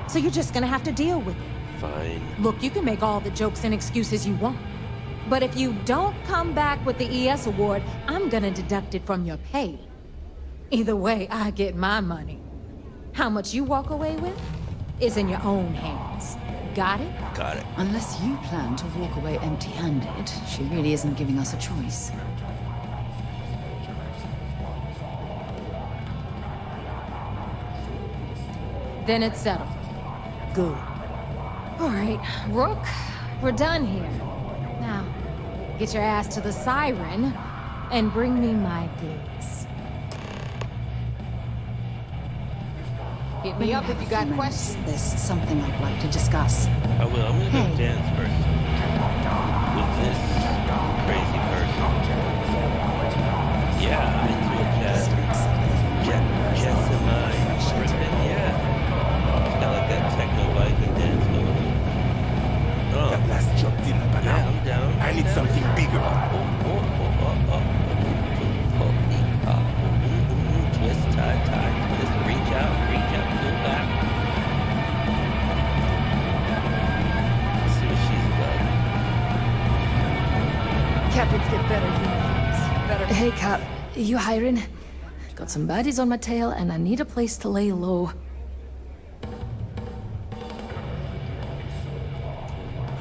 So you're just gonna have to deal with it. Fine. Look, you can make all the jokes and excuses you want. But if you don't come back with the ES award, I'm gonna deduct it from your pay. Either way, I get my money. How much you walk away with is in your own hands. Got it? Got it. Unless you plan to walk away empty-handed, she really isn't giving us a choice. Then it's settled. Good. All right, Rook, we're done here. Now, get your ass to the Siren and bring me my goods. Hit When me you up have if a you few got minutes, questions. there's something I'd like to discuss. I will. I'm gonna Hey. go dance first with this crazy person. Yeah, I'm into a jazz. Jessamine Griffin, yeah. She's got like that techno Viking dance going on. Oh. That last job didn't pan Yeah, out. I'm down. I need something bigger. Twist, tie, twist, reach out, pull back. Let's see what she's about. Captains get better uniforms. Better. Hey, Cap, you hiring? Got some baddies on my tail, and I need a place to lay low.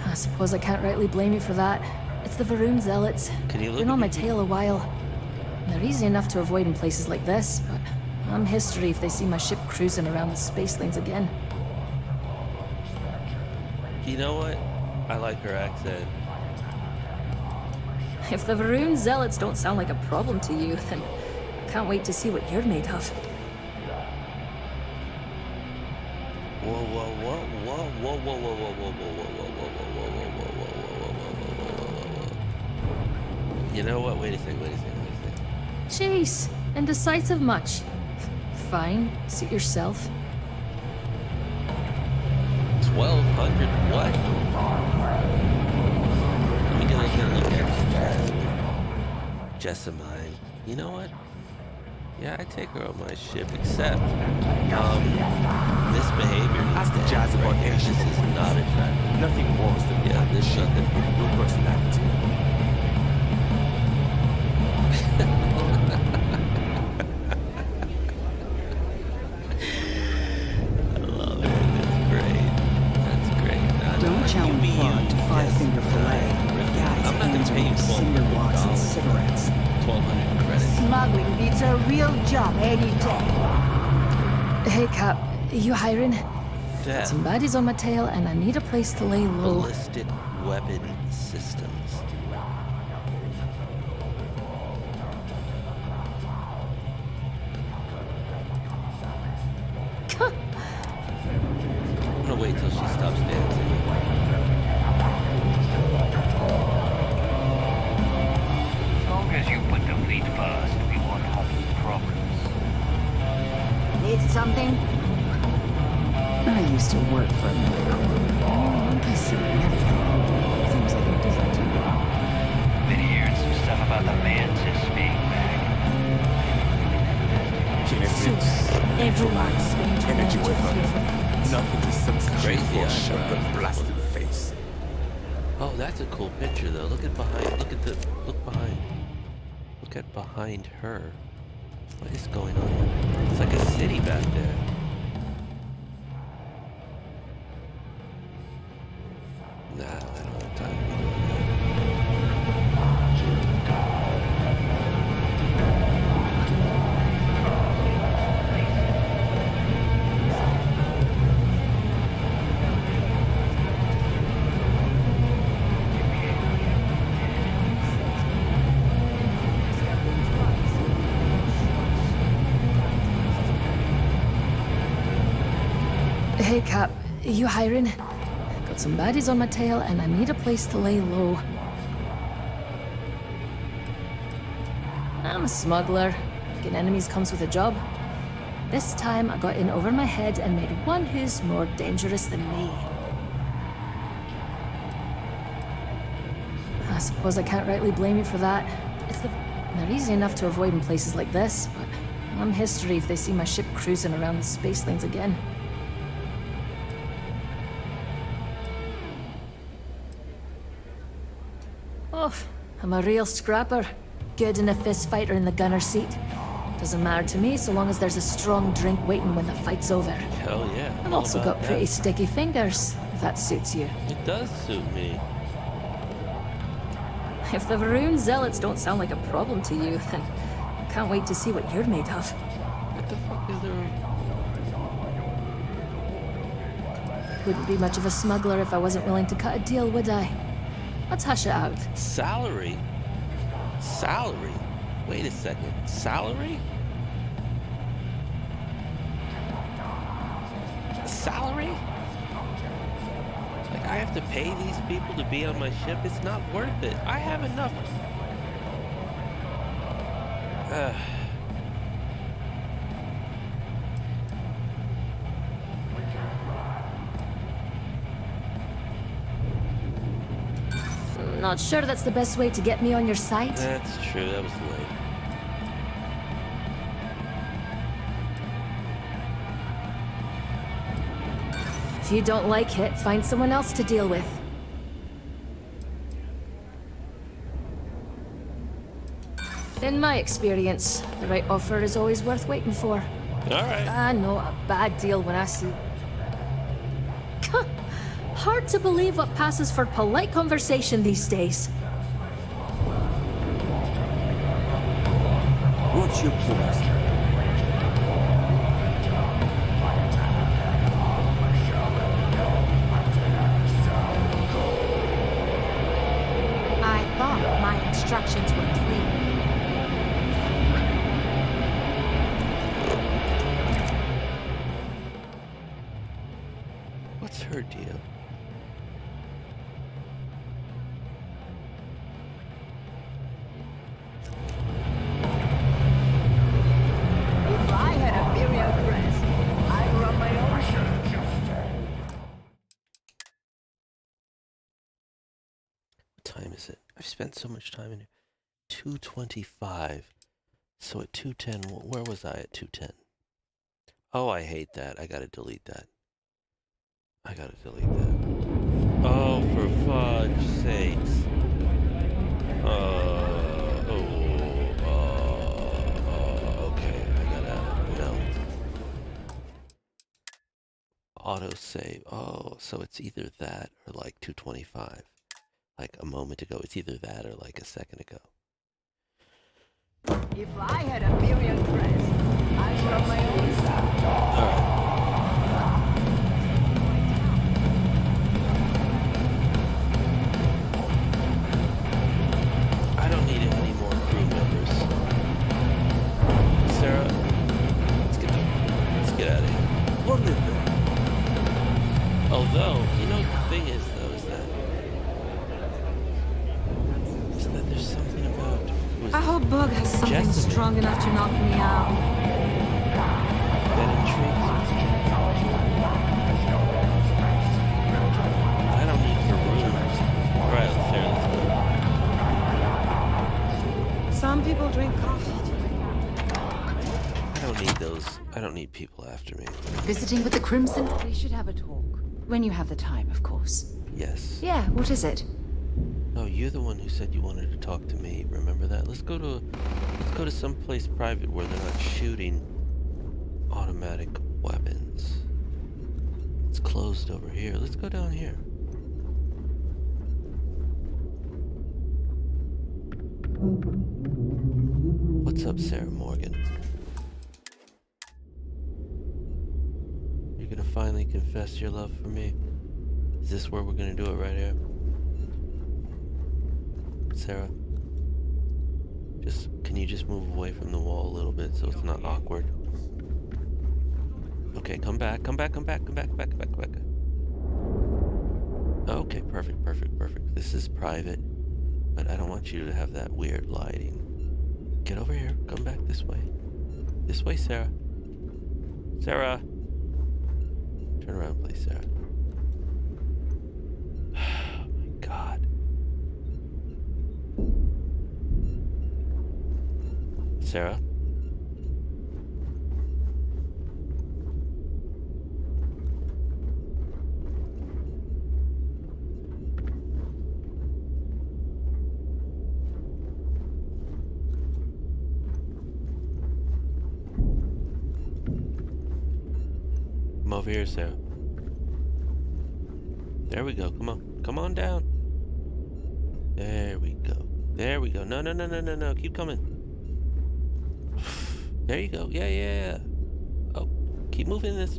I suppose I can't rightly blame you for that. It's the Varun Zealots. Can you look Been at on my me? tail a while. They're easy enough to avoid in places like this, but I'm history if they see my ship cruising around the space lanes again. You know what? I like her accent. If the Varun Zealots don't sound like a problem to you, then I can't wait to see what you're made of. You know what? Wait a second. Jeez, indecisive much. Fine, suit yourself. 1,200 what? Let me get a look at Jessamine. You know what? Yeah, I take her on my ship, except this behavior needs Ask to end Jazz about right here. any This is not attractive. Nothing worse than Yeah, there's nothing. no personality. I love it. It's great. That's great. Don't challenge be Bond to five-finger fillet. Guys, I'm not hands gonna pay you on cinder blocks and $1,200. cigarettes. 1,200 credits. Smuggling beats a real job any day. Hey, Cap, you hiring? Got Theft. some baddies on my tail, and I need a place to lay low. Ballistic weapon systems. I'm gonna wait till she stops dancing. As long as you put the fleet first, we won't have problems. Need something? I used to work for a monkey suit and everything. Seems like a different time. Been hearing some stuff about the mantis being back. Everyone's going to Energy want to weapons. feel Nothing to substitute Crazy for a eyebrows. shotgun blast in the face. Oh, that's a cool picture though. Look at behind. Look behind. Look at behind her. What is going on? It's like a city back there. Nah, I don't have time to be doing that. Hey, Cap, you hiring? Got some baddies on my tail, and I need a place to lay low. I'm a smuggler. Getting enemies comes with a job. This time, I got in over my head and made one who's more dangerous than me. I suppose I can't rightly blame you for that. They're easy enough to avoid in places like this, but I'm history if they see my ship cruising around the space lanes again. Oh, I'm a real scrapper. Good in a fist fight or in the gunner seat. Doesn't matter to me so long as there's a strong drink waiting when the fight's over. Hell yeah. I've all also about got pretty that. sticky fingers, if that suits you. It does suit me. If the Varun Zealots don't sound like a problem to you, then I can't wait to see what you're made of. What the fuck is there? Wouldn't be much of a smuggler if I wasn't willing to cut a deal, would I? Let's hush it out. Salary? Salary? Wait a second. Salary? I have to pay these people to be on my ship? It's not worth it. I have enough. Not sure that's the best way to get me on your side. That's true. That was late. If you don't like it, find someone else to deal with. In my experience, the right offer is always worth waiting for. Alright. I know a bad deal when I see... Hard to believe what passes for polite conversation these days. What's your plan? I thought my instructions were clear. What's her deal? If I had a burial crest, I'd run my own show. What time is it? I've spent so much time in here. 2:25. So at 2:10, where was I at 2:10? Oh, I hate that. I gotta delete that. I gotta delete that. Oh, for fudge sakes. Okay, I gotta, no. Auto save. Oh, so it's either that or like 2:25. Like a moment ago. It's either that or like a second ago. If I had a burial crest, I'd run my own show. Alright. I don't need any more crew members. Sarah, let's get out of here. What is that? Although, you know, the thing is, though, is that there's something about... I hope Bug has something Jessamine strong enough to knock me out. that intrigues me. I don't need for room. Alright, Sarah, let's go. Some people drink coffee. I don't need those. I don't need people after me. Visiting with the Crimson? We should have a talk. When you have the time, of course. Yes. Yeah, what is it? Oh, you're the one who said you wanted to talk to me. Remember that? Let's go to some place private where they're not shooting automatic weapons. It's closed over here. Let's go down here. What's up, Sarah Morgan? You're gonna finally confess your love for me? Is this where we're gonna do it right here? Sarah, can you just move away from the wall a little bit so it's not awkward? Okay, come back. Okay, perfect. This is private, but I don't want you to have that weird lighting. Get over here. Come back this way. This way, Sarah. Sarah! Turn around, please, Sarah. Oh my God. Sarah? Come over here, Sarah. There we go. Come on. Come on down. There we go. No. Keep coming. There you go. Yeah. Oh, keep moving this.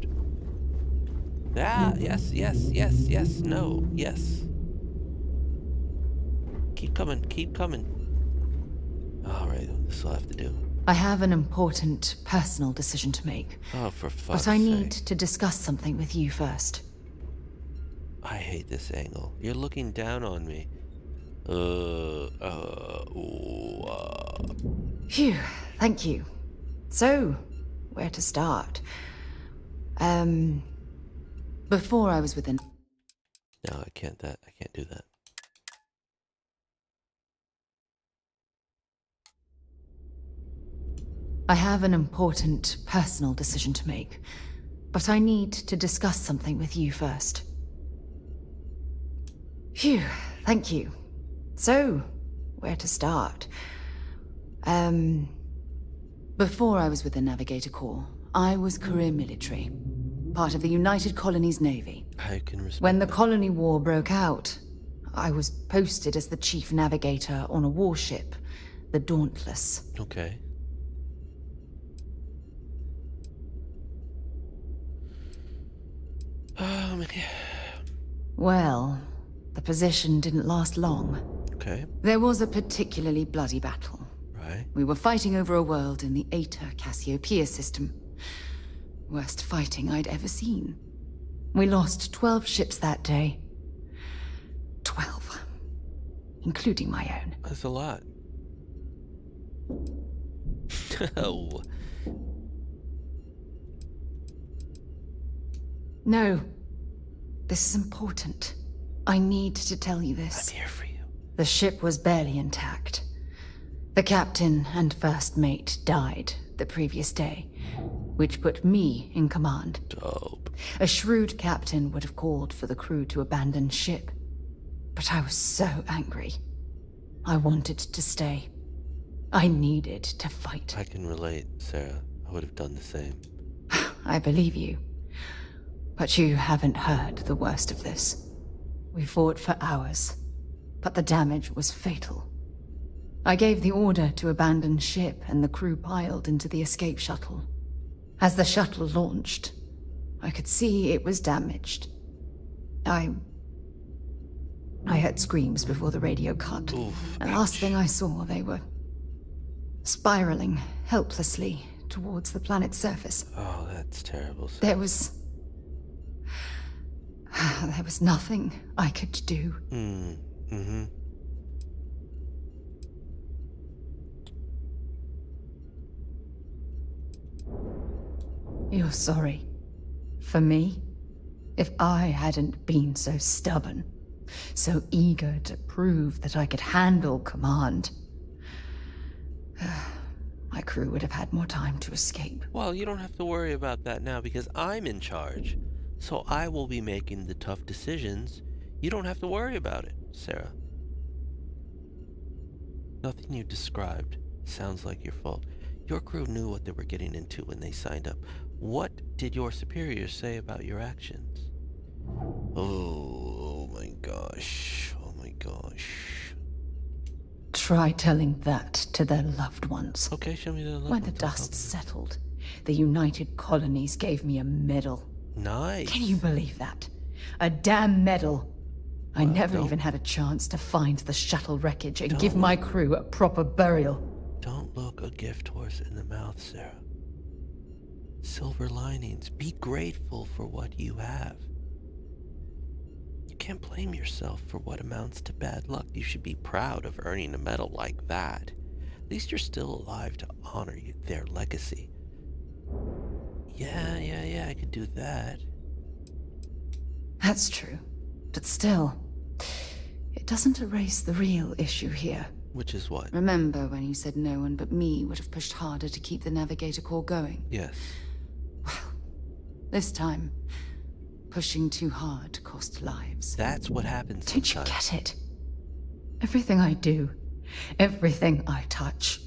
Yes. No, yes. Keep coming. All right, this will have to do. I have an important personal decision to make. Oh, for fuck's But I need sake. to discuss something with you first. I hate this angle. You're looking down on me. Phew, thank you. So, where to start? Before I was within... No, I can't do that. I have an important personal decision to make, but I need to discuss something with you first. Phew, thank you. So, where to start? Before I was with the Navigator Corps, I was career military, part of the United Colonies Navy. I can respect When the that. Colony War broke out, I was posted as the chief navigator on a warship, the Dauntless. Okay. Well, the position didn't last long. Okay. There was a particularly bloody battle. Right. We were fighting over a world in the Eta Cassiopeia system. Worst fighting I'd ever seen. We lost 12 ships that day. 12. Including my own. That's a lot. Oh. No. This is important. I need to tell you this. I'm here for you. The ship was barely intact. The captain and first mate died the previous day, which put me in command. Dope. A shrewd captain would have called for the crew to abandon ship. But I was so angry. I wanted to stay. I needed to fight. I can relate, Sarah. I would have done the same. I believe you. But you haven't heard the worst of this. We fought for hours, but the damage was fatal. I gave the order to abandon ship and the crew piled into the escape shuttle. As the shuttle launched, I could see it was damaged. I heard screams before the radio cut. Oof, The last thing I saw, they were spiraling helplessly towards the planet's surface. Oh, that's terrible, Sarah. There was nothing I could do. Mm-hmm. You're sorry. For me? If I hadn't been so stubborn, so eager to prove that I could handle command, my crew would have had more time to escape. Well, you don't have to worry about that now because I'm in charge. So I will be making the tough decisions. You don't have to worry about it, Sarah. Nothing you described sounds like your fault. Your crew knew what they were getting into when they signed up. What did your superiors say about your actions? Oh my gosh. Oh my gosh. Try telling that to their loved ones. Okay, show me the loved When the ones. dust settled, the United Colonies gave me a medal. Nice. Can you believe that? A damn medal. I never even had a chance to find the shuttle wreckage and give my crew a proper burial. Don't look a gift horse in the mouth, Sarah. Silver linings. Be grateful for what you have. You can't blame yourself for what amounts to bad luck. You should be proud of earning a medal like that. At least you're still alive to honor their legacy. Yeah, I could do that. That's true. But still, it doesn't erase the real issue here. Which is what? Remember when you said no one but me would have pushed harder to keep the Navigator Corps going? Yes. Well, this time, pushing too hard cost lives. That's what happens Don't sometimes. you get it? Everything I do, everything I touch,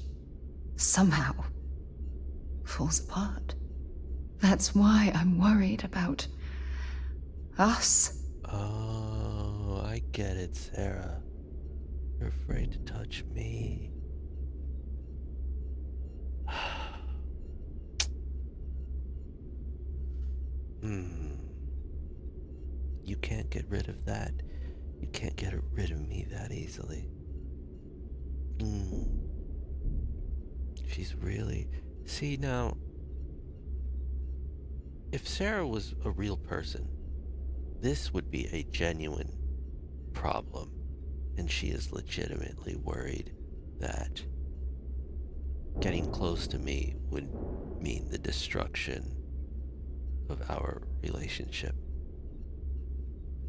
somehow falls apart. That's why I'm worried about us. Oh, I get it, Sarah. You're afraid to touch me. You can't get rid of that. You can't get rid of me that easily. She's really... See, now... If Sarah was a real person, this would be a genuine problem, and she is legitimately worried that getting close to me would mean the destruction of our relationship.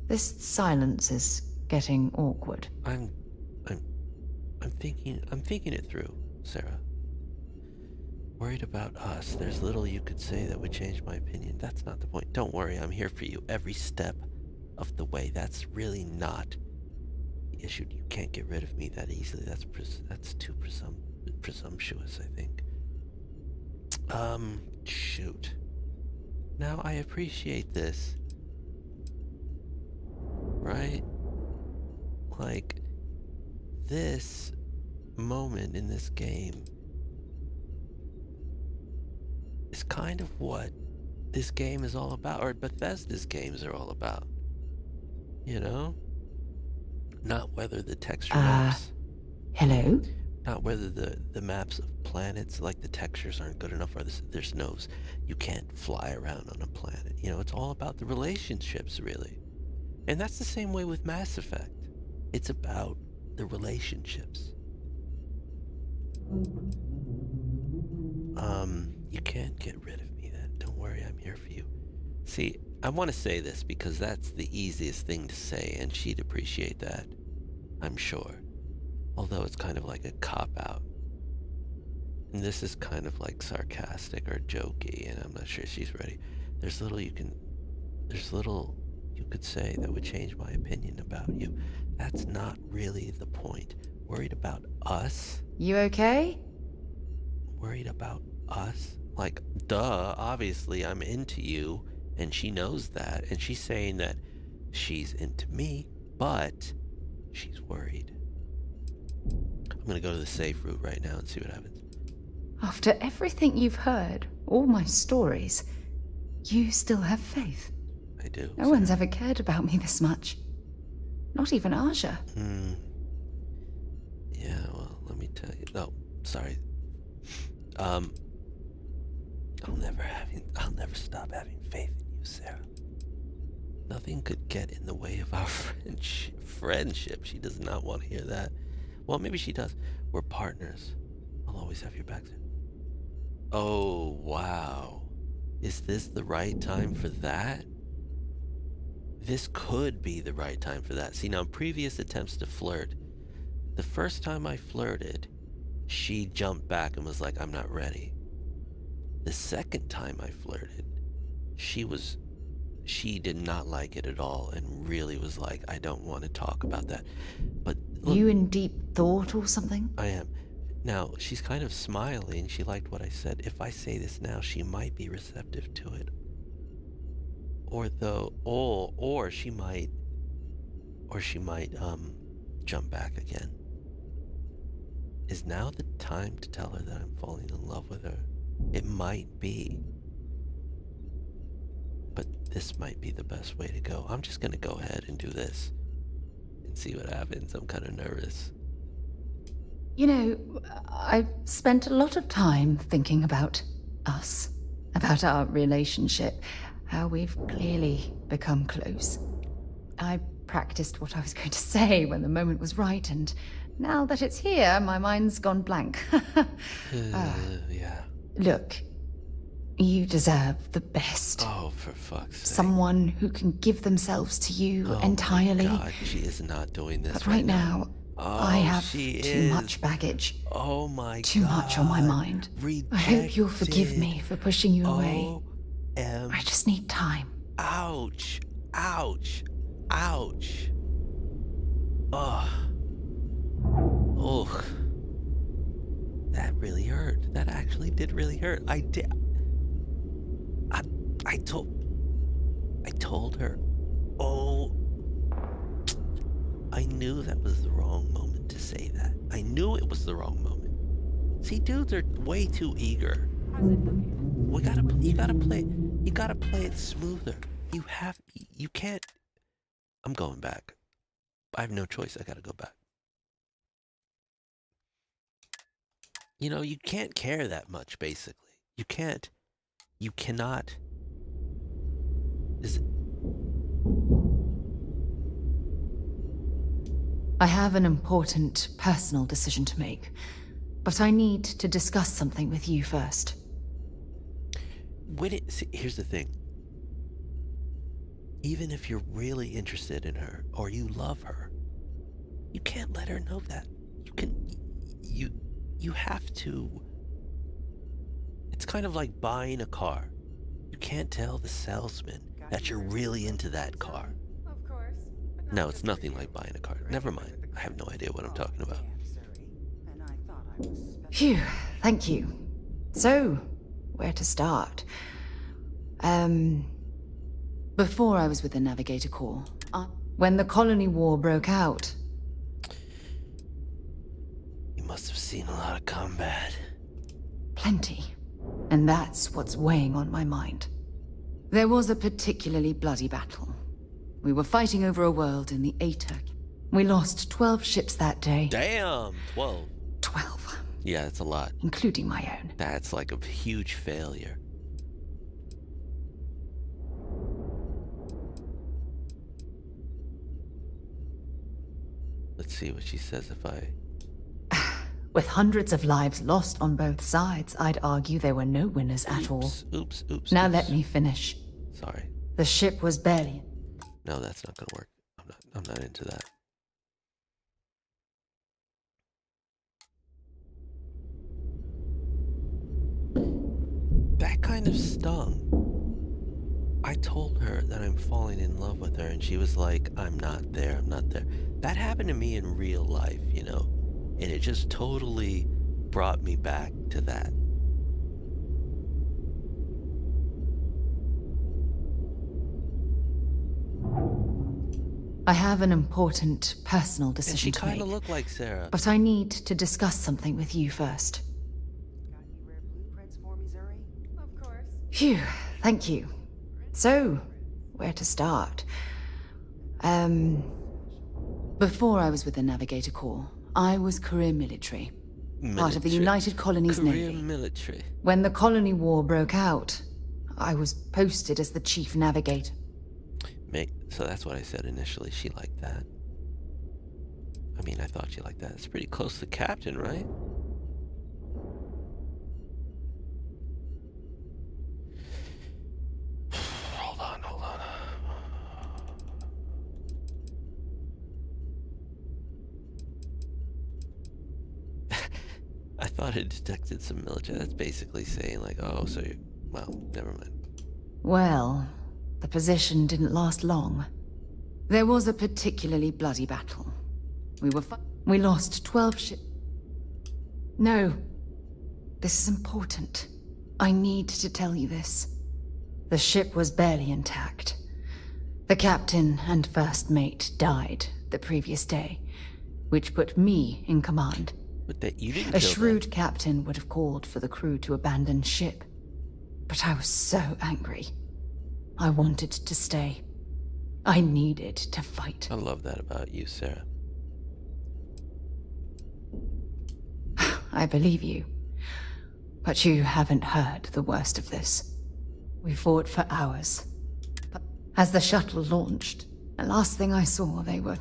This silence is getting awkward. I'm thinking it through, Sarah. Worried about us. There's little you could say that would change my opinion. That's not the point. Don't worry, I'm here for you every step of the way. That's really not the issue. You can't get rid of me that easily. That's too presumptuous, I think. Shoot. Now I appreciate this. Right? Like, this moment in this game is kind of what this game is all about, or Bethesda's games are all about. You know? Not whether the texture maps... Hello? Not whether the maps of planets, like the textures aren't good enough, or there's no... You can't fly around on a planet. You know, it's all about the relationships, really. And that's the same way with Mass Effect. It's about the relationships. You can't get rid of me then. Don't worry, I'm here for you. See, I want to say this because that's the easiest thing to say, and she'd appreciate that, I'm sure. Although it's kind of like a cop-out. And this is kind of like sarcastic or jokey, and I'm not sure she's ready. There's little you could say that would change my opinion about you. That's not really the point. Worried about us? You okay? Worried about us? Like, duh, obviously I'm into you, and she knows that, and she's saying that she's into me, but she's worried. I'm gonna go to the safe route right now and see what happens. After everything you've heard, all my stories, you still have faith. I do. No one's ever cared about me this much. Not even Aja. Yeah, well, let me tell you. No, sorry. I'll never stop having faith in you, Sarah. Nothing could get in the way of our friendship. She does not want to hear that. Well, maybe she does. We're partners. I'll always have your back. Oh, wow. Is this the right time for that? This could be the right time for that. See, now, previous attempts to flirt, the first time I flirted, she jumped back and was like, I'm not ready. The second time I flirted, she did not like it at all and really was like, I don't want to talk about that. But look, you in deep thought or something? I am. Now, she's kind of smiling. She liked what I said. If I say this now, she might be receptive to it. Or she might jump back again. Is now the time to tell her that I'm falling in love with her? It might be. But this might be the best way to go. I'm just gonna go ahead and do this and see what happens. I'm kind of nervous. You know, I've spent a lot of time thinking about us, about our relationship, how we've clearly become close. I practiced what I was going to say when the moment was right, and now that it's here, my mind's gone blank. Yeah. Look, you deserve the best. Oh, for fuck's sake. Someone who can give themselves to you entirely. Oh my God, she is not doing this but right now. I have too much baggage. Oh my God. Too much on my mind. Rejected. I hope you'll forgive me for pushing you away. I just need time. Ouch. Ouch. Ouch. Ugh. Ugh. That really hurt. That actually did really hurt. I told her. Oh. I knew that was the wrong moment to say that. I knew it was the wrong moment. See, dudes are way too eager. You gotta play it smoother. You can't. I'm going back. I have no choice. I gotta go back. You know, you can't care that much, basically. You cannot. I have an important personal decision to make, but I need to discuss something with you first. See, here's the thing. Even if you're really interested in her or you love her, you can't let her know that. You have to. It's kind of like buying a car. You can't tell the salesman that you're really into that car. Of course. No, it's nothing like buying a car. Never mind. I have no idea what I'm talking about. Phew, thank you. So, where to start? Before I was with the Navigator Corps, when the colony war broke out. You must have seen a lot of combat. Plenty. And that's what's weighing on my mind. There was a particularly bloody battle. We were fighting over a world in the Aether. We lost 12 ships that day. Damn! 12. 12. Yeah, that's a lot. Including my own. That's like a huge failure. Let's see what she says if I... With hundreds of lives lost on both sides, I'd argue there were no winners at all. Oops. Now let me finish. Sorry. The ship was barely... No, that's not gonna work. I'm not into that. That kind of stung. I told her that I'm falling in love with her, and she was like, I'm not there. That happened to me in real life, you know? And it just totally brought me back to that. I have an important personal decision and she to make. kind of looked like Sarah. But I need to discuss something with you first. Got any rare blueprints for me, Zuri? Of course. Phew, thank you. So, where to start? Before I was with the Navigator Corps, I was career military. Part of the United Colonies Career Navy. military. When the colony war broke out, I was posted as the chief navigator. Mate, so that's what I said initially. She liked that. I mean, I thought she liked that. It's pretty close to captain, right? Hold on. I thought it detected some military. That's basically saying like, oh, so you... Well, never mind. Well, the position didn't last long. There was a particularly bloody battle. We lost 12 ships. No. This is important. I need to tell you this. The ship was barely intact. The captain and first mate died the previous day, which put me in command. But that you didn't A kill shrewd them. captain would have called for the crew to abandon ship. But I was so angry. I wanted to stay. I needed to fight. I love that about you, Sarah. I believe you. But you haven't heard the worst of this. We fought for hours. But as the shuttle launched, the last thing I saw, they were...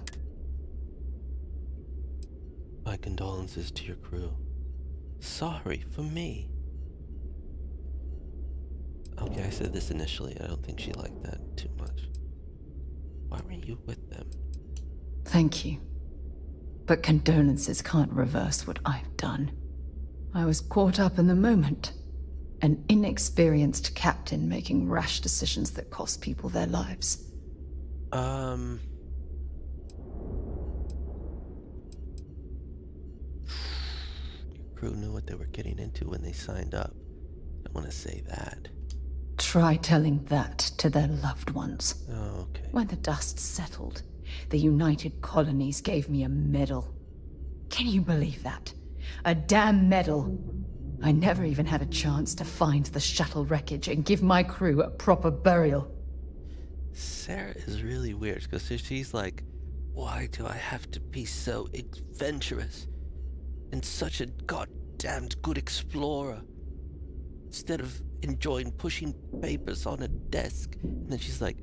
My condolences to your crew. Sorry for me. Okay, I said this initially. I don't think she liked that too much. Why were you with them? Thank you. But condolences can't reverse what I've done. I was caught up in the moment. An inexperienced captain making rash decisions that cost people their lives. Your crew knew what they were getting into when they signed up. I want to say that. Try telling that to their loved ones. Oh, okay. When the dust settled, the United Colonies gave me a medal. Can you believe that? A damn medal. I never even had a chance to find the shuttle wreckage and give my crew a proper burial. Sarah is really weird because she's like, why do I have to be so adventurous and such a goddamned good explorer instead of enjoying pushing papers on a desk? And then she's like,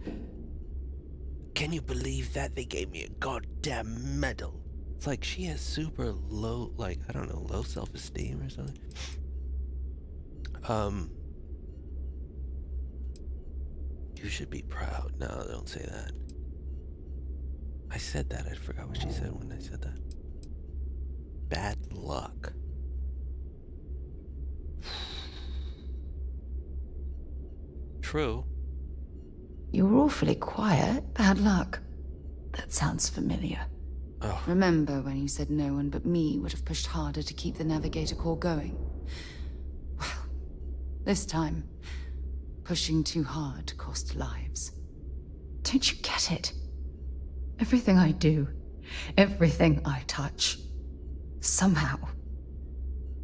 can you believe that they gave me a goddamn medal? It's like she has super low, like, I don't know, low self-esteem or something. You should be proud. No, don't say that. I said that. I forgot what she said when I said that. Bad luck. True. You were awfully quiet. Bad luck. That sounds familiar. Oh. Remember when you said no one but me would have pushed harder to keep the navigator core going? Well, this time, pushing too hard cost lives. Don't you get it? Everything I do, everything I touch, somehow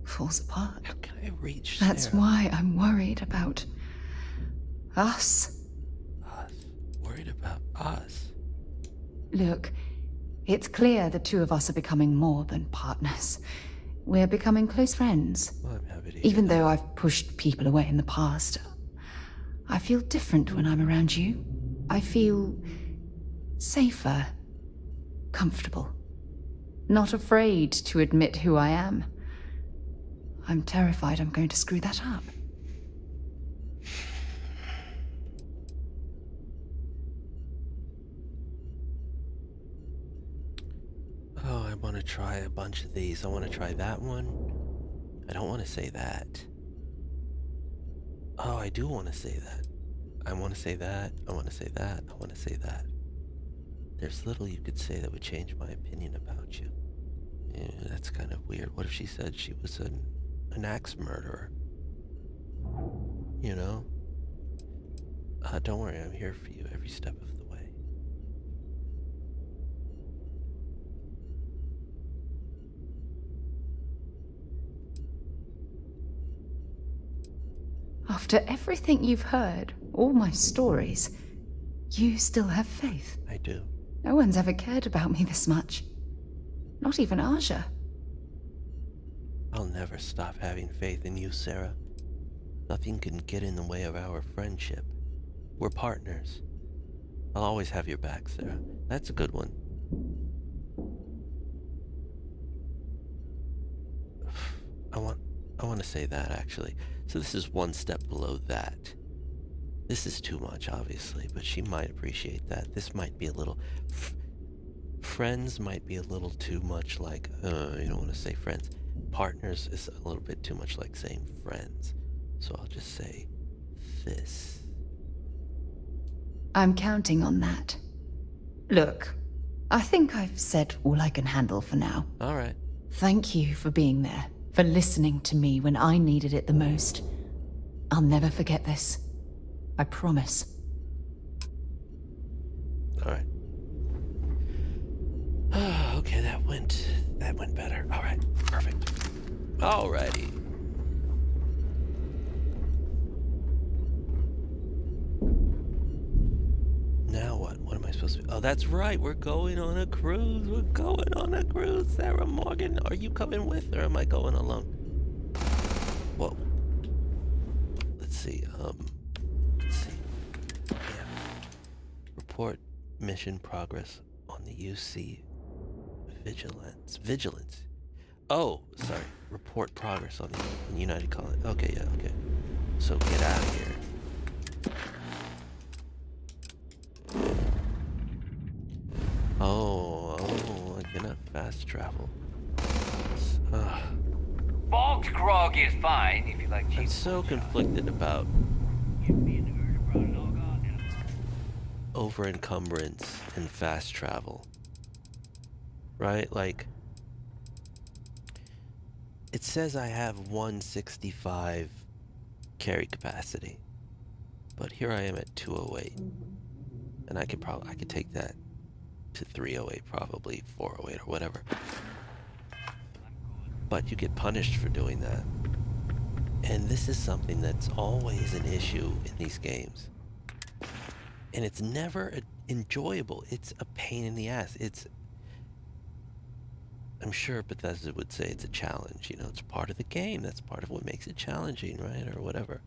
falls apart. How can I reach That's Sarah? why I'm worried about us. Us? Worried about us? Look, it's clear the two of us are becoming more than partners. We're becoming close friends. Well, I'm happy to hear Even that. though I've pushed people away in the past, I feel different when I'm around you. I feel safer, comfortable, not afraid to admit who I am. I'm terrified I'm going to screw that up. Oh, I want to try a bunch of these. I want to try that one. I don't want to say that. Oh, I do want to say that. I want to say that. I want to say that. I want to say that. There's little you could say that would change my opinion about you. Yeah, that's kind of weird. What if she said she was an axe murderer? You know? Don't worry, I'm here for you every step of the way. After everything you've heard, all my stories, you still have faith. I do. No one's ever cared about me this much. Not even Aja. I'll never stop having faith in you, Sarah. Nothing can get in the way of our friendship. We're partners. I'll always have your back, Sarah. That's a good one. I want to say that, actually. So this is one step below that. This is too much, obviously, but she might appreciate that. This might be a little... friends might be a little too much like... you don't want to say friends. Partners is a little bit too much like saying friends. So I'll just say this. I'm counting on that. Look, I think I've said all I can handle for now. All right. Thank you for being there, for listening to me when I needed it the most. I'll never forget this. I promise. All right. Okay, that went better. All right, perfect. Alrighty. Now what? What am I supposed to do? Oh, that's right. We're going on a cruise. We're going on a cruise. Sarah Morgan, are you coming with, or am I going alone? Whoa. Let's see. Let's see. Yeah. Report mission progress on the UC Vigilance. Oh, sorry. Report progress on the United Colony. Okay, yeah, okay. So get out of here. Oh, I cannot fast travel. Box grog is fine if you like cheap. I'm so conflicted about over encumbrance and fast travel. Right? Like, it says I have 165 carry capacity, but here I am at 208, and I could take that to 308, probably 408 or whatever. But you get punished for doing that, and this is something that's always an issue in these games, and it's never enjoyable. It's a pain in the ass. I'm sure Bethesda would say it's a challenge, you know, it's part of the game, that's part of what makes it challenging, right, or whatever.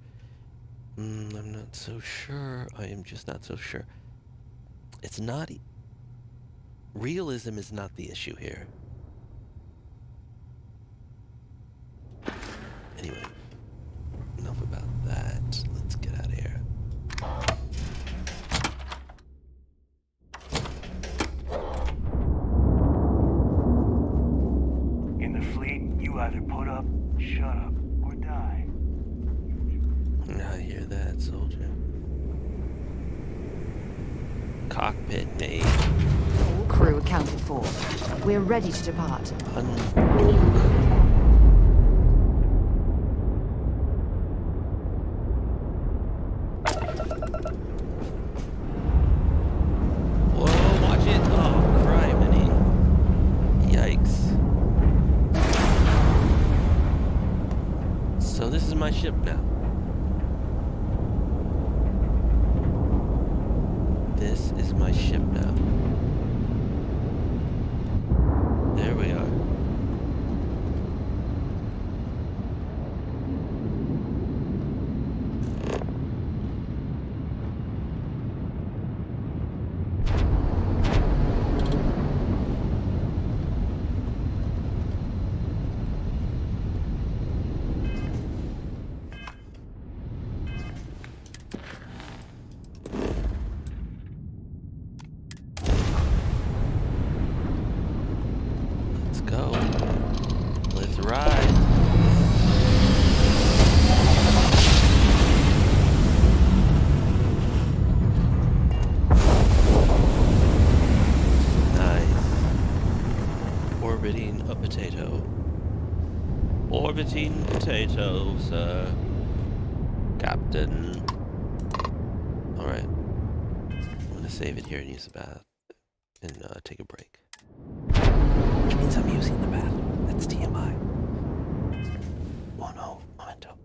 I'm not so sure, I am just not so sure. It's not, realism is not the issue here. Anyway, enough about that. Let's get out of here. In the fleet, you either put up, shut up, or die. I hear that, soldier. Cockpit mate. All crew accounted for. We're ready to depart. Whoa, watch it! Oh, criminy. Yikes. So this is my ship now. This is my ship now. There we are. Let's go. Let's ride. Nice. Orbiting a potato. Orbiting potato, sir. Captain. Alright. I'm gonna save it here and use the bath. And take a break. Which means I'm using the bathroom. That's TMI. Oh no, momento.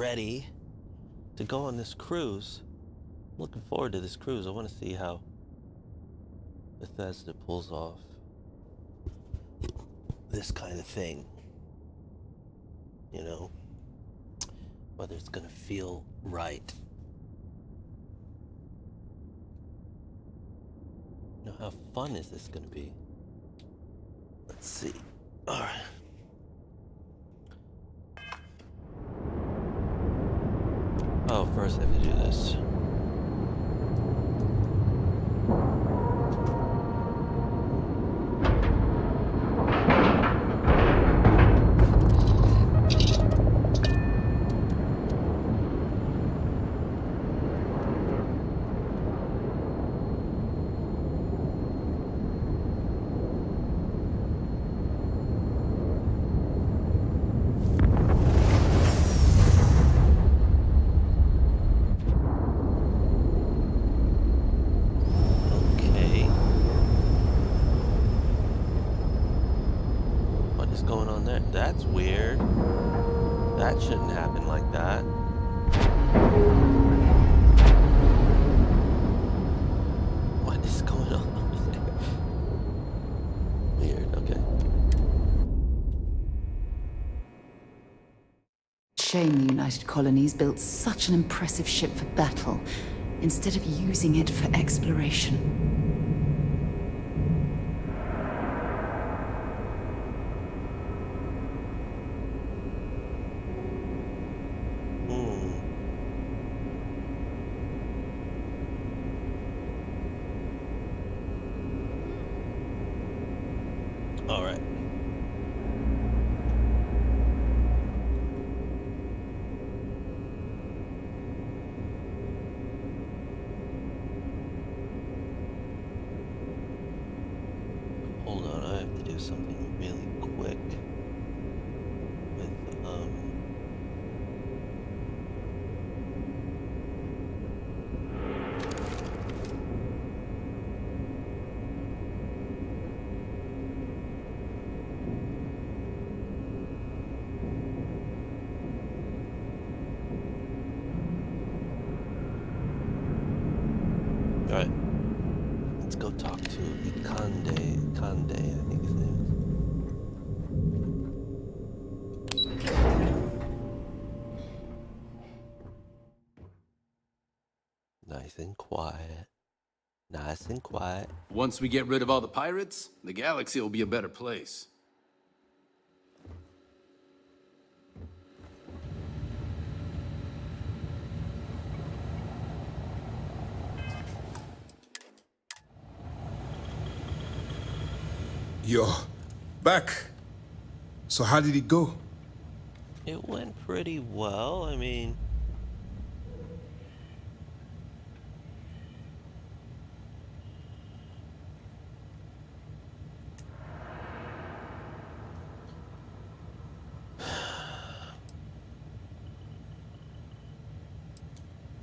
ready to go on this cruise. I'm looking forward to this cruise. I want to see how Bethesda pulls off this kind of thing. You know, whether it's gonna feel right. You know, how fun is this gonna be? Let's see. All right. Oh, first I have to do this. Going on there? That's weird. That shouldn't happen like that. What is going on over there? Weird, okay. Shame the United Colonies built such an impressive ship for battle, instead of using it for exploration. All right. Hold on, I have to do something really quick with all right. Let's go talk to Conde, I think his name is. Nice and quiet. Nice and quiet. Once we get rid of all the pirates, the galaxy will be a better place. You're back. So how did it go? It went pretty well. I mean,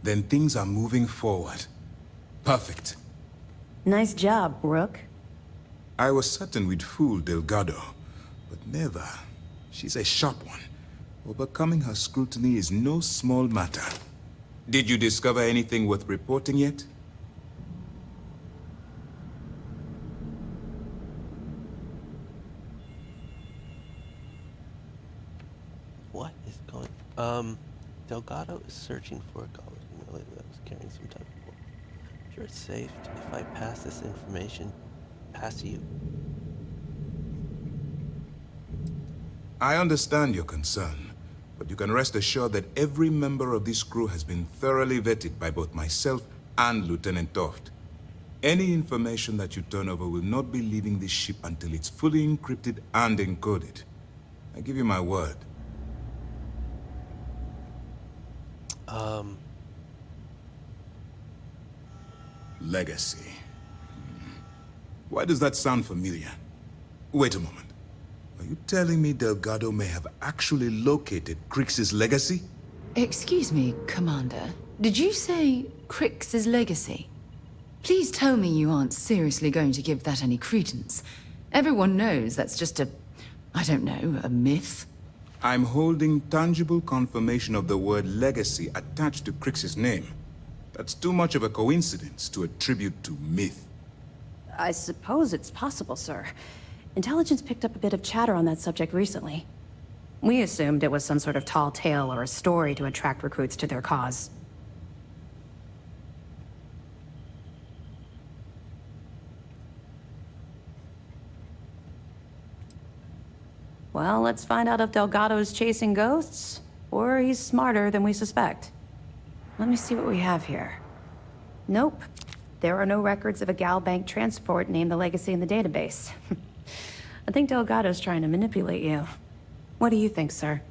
Then things are moving forward. Perfect. Nice job, Rook. I was certain we'd fool Delgado, but never. She's a sharp one. Overcoming her scrutiny is no small matter. Did you discover anything worth reporting yet? what is going? Delgado is searching for a college humiliator that was carrying some type of book. Sure it's safe if I pass this information past you. I understand your concern, but you can rest assured that every member of this crew has been thoroughly vetted by both myself and Lieutenant Toft. Any information that you turn over will not be leaving this ship until it's fully encrypted and encoded. I give you my word. Legacy. Why does that sound familiar? Wait a moment. Are you telling me Delgado may have actually located Crix's legacy? Excuse me, Commander. Did you say Crix's legacy? Please tell me you aren't seriously going to give that any credence. Everyone knows that's just I don't know, a myth. I'm holding tangible confirmation of the word legacy attached to Crix's name. That's too much of a coincidence to attribute to myth. I suppose it's possible, sir. Intelligence picked up a bit of chatter on that subject recently. We assumed it was some sort of tall tale or a story to attract recruits to their cause. Well, let's find out if Delgado's chasing ghosts, or he's smarter than we suspect. Let me see what we have here. Nope. There are no records of a Gal Bank transport named the Legacy in the database. I think Delgado's trying to manipulate you. What do you think, sir?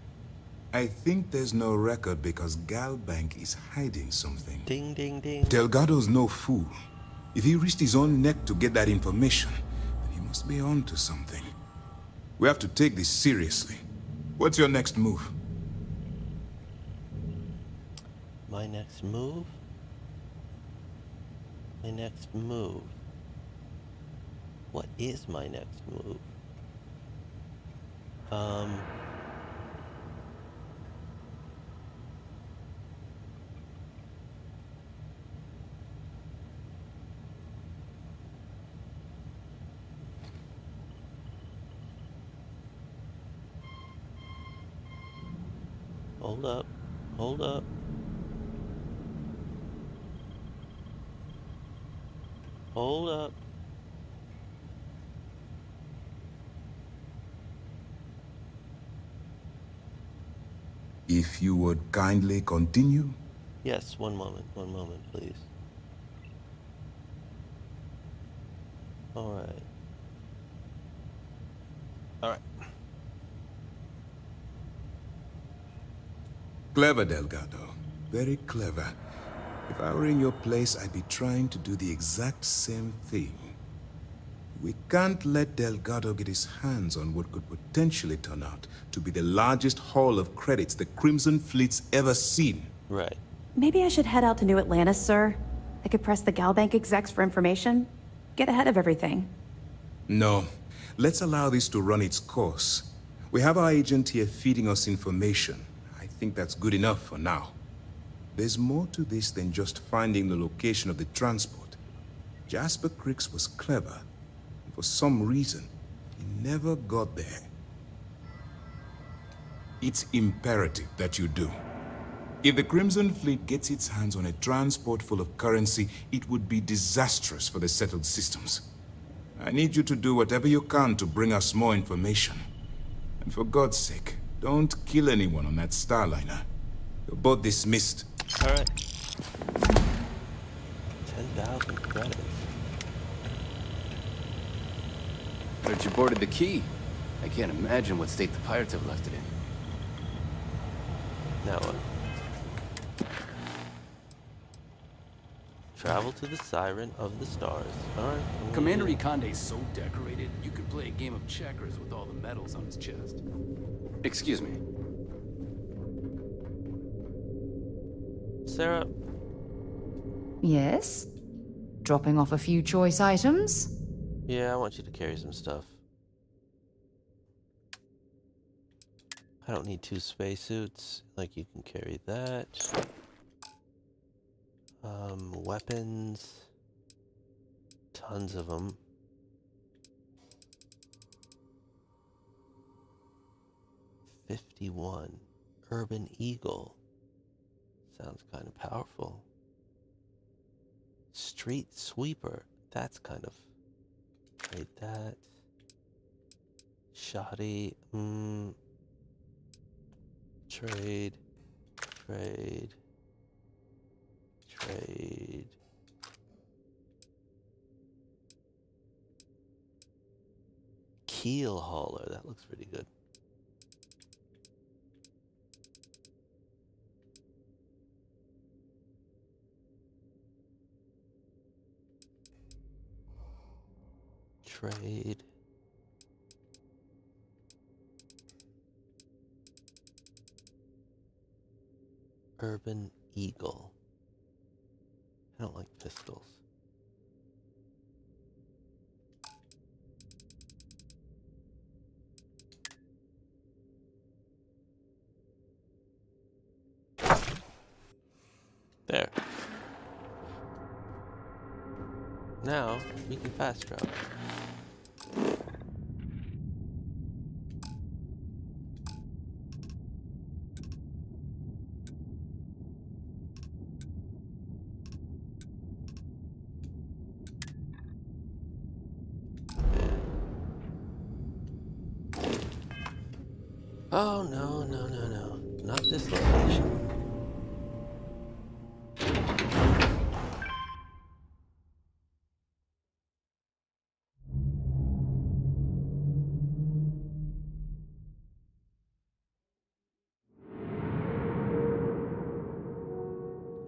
I think there's no record because Gal Bank is hiding something. Ding, ding, ding. Delgado's no fool. If he risked his own neck to get that information, then he must be on to something. We have to take this seriously. What's your next move? My next move? My next move. What is my next move? Hold up. Hold up. Hold up. If you would kindly continue. Yes, one moment, please. All right. All right. Clever, Delgado. Very clever. If I were in your place, I'd be trying to do the exact same thing. We can't let Delgado get his hands on what could potentially turn out to be the largest haul of credits the Crimson Fleet's ever seen. Right. Maybe I should head out to New Atlantis, sir. I could press the Gal Bank execs for information. Get ahead of everything. No. Let's allow this to run its course. We have our agent here feeding us information. I think that's good enough for now. There's more to this than just finding the location of the transport. Jasper Crix was clever. For some reason, he never got there. It's imperative that you do. If the Crimson Fleet gets its hands on a transport full of currency, it would be disastrous for the settled systems. I need you to do whatever you can to bring us more information. And for God's sake, don't kill anyone on that Starliner. You're both dismissed. All right. 10,000 credits. Heard you boarded the key. I can't imagine what state the pirates have left it in. Now what? Travel to the Siren of the Stars. Alright. Commander Ikande's so decorated, you could play a game of checkers with all the medals on his chest. Excuse me. Sarah? Yes? Dropping off a few choice items? Yeah, I want you to carry some stuff. I don't need 2 spacesuits. Like, you can carry that. Weapons. Tons of them. $51. Urban Eagle. Sounds kind of powerful. Street Sweeper. That's kind of... Trade that. Shoddy. Trade. Trade. Trade. Keel hauler. That looks pretty good. Trade. Urban Eagle. I don't like pistols. There. Now we can fast travel. Oh, no, no, no, no. Not this location.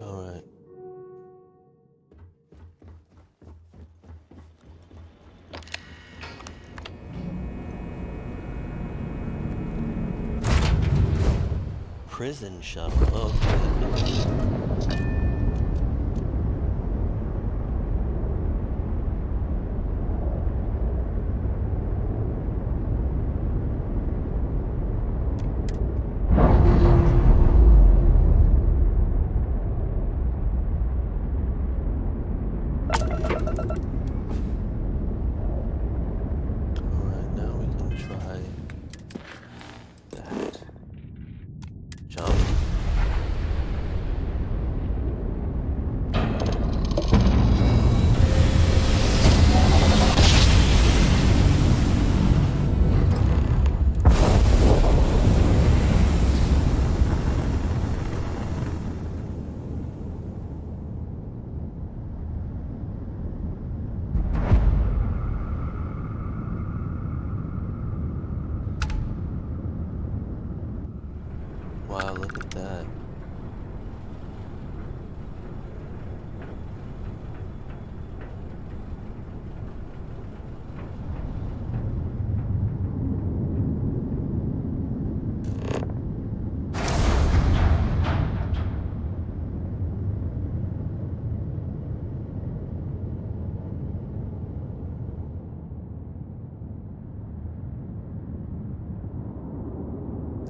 All right. Prison shuttle. Okay. Alright, now we can try that. Jump. Wow, look at that.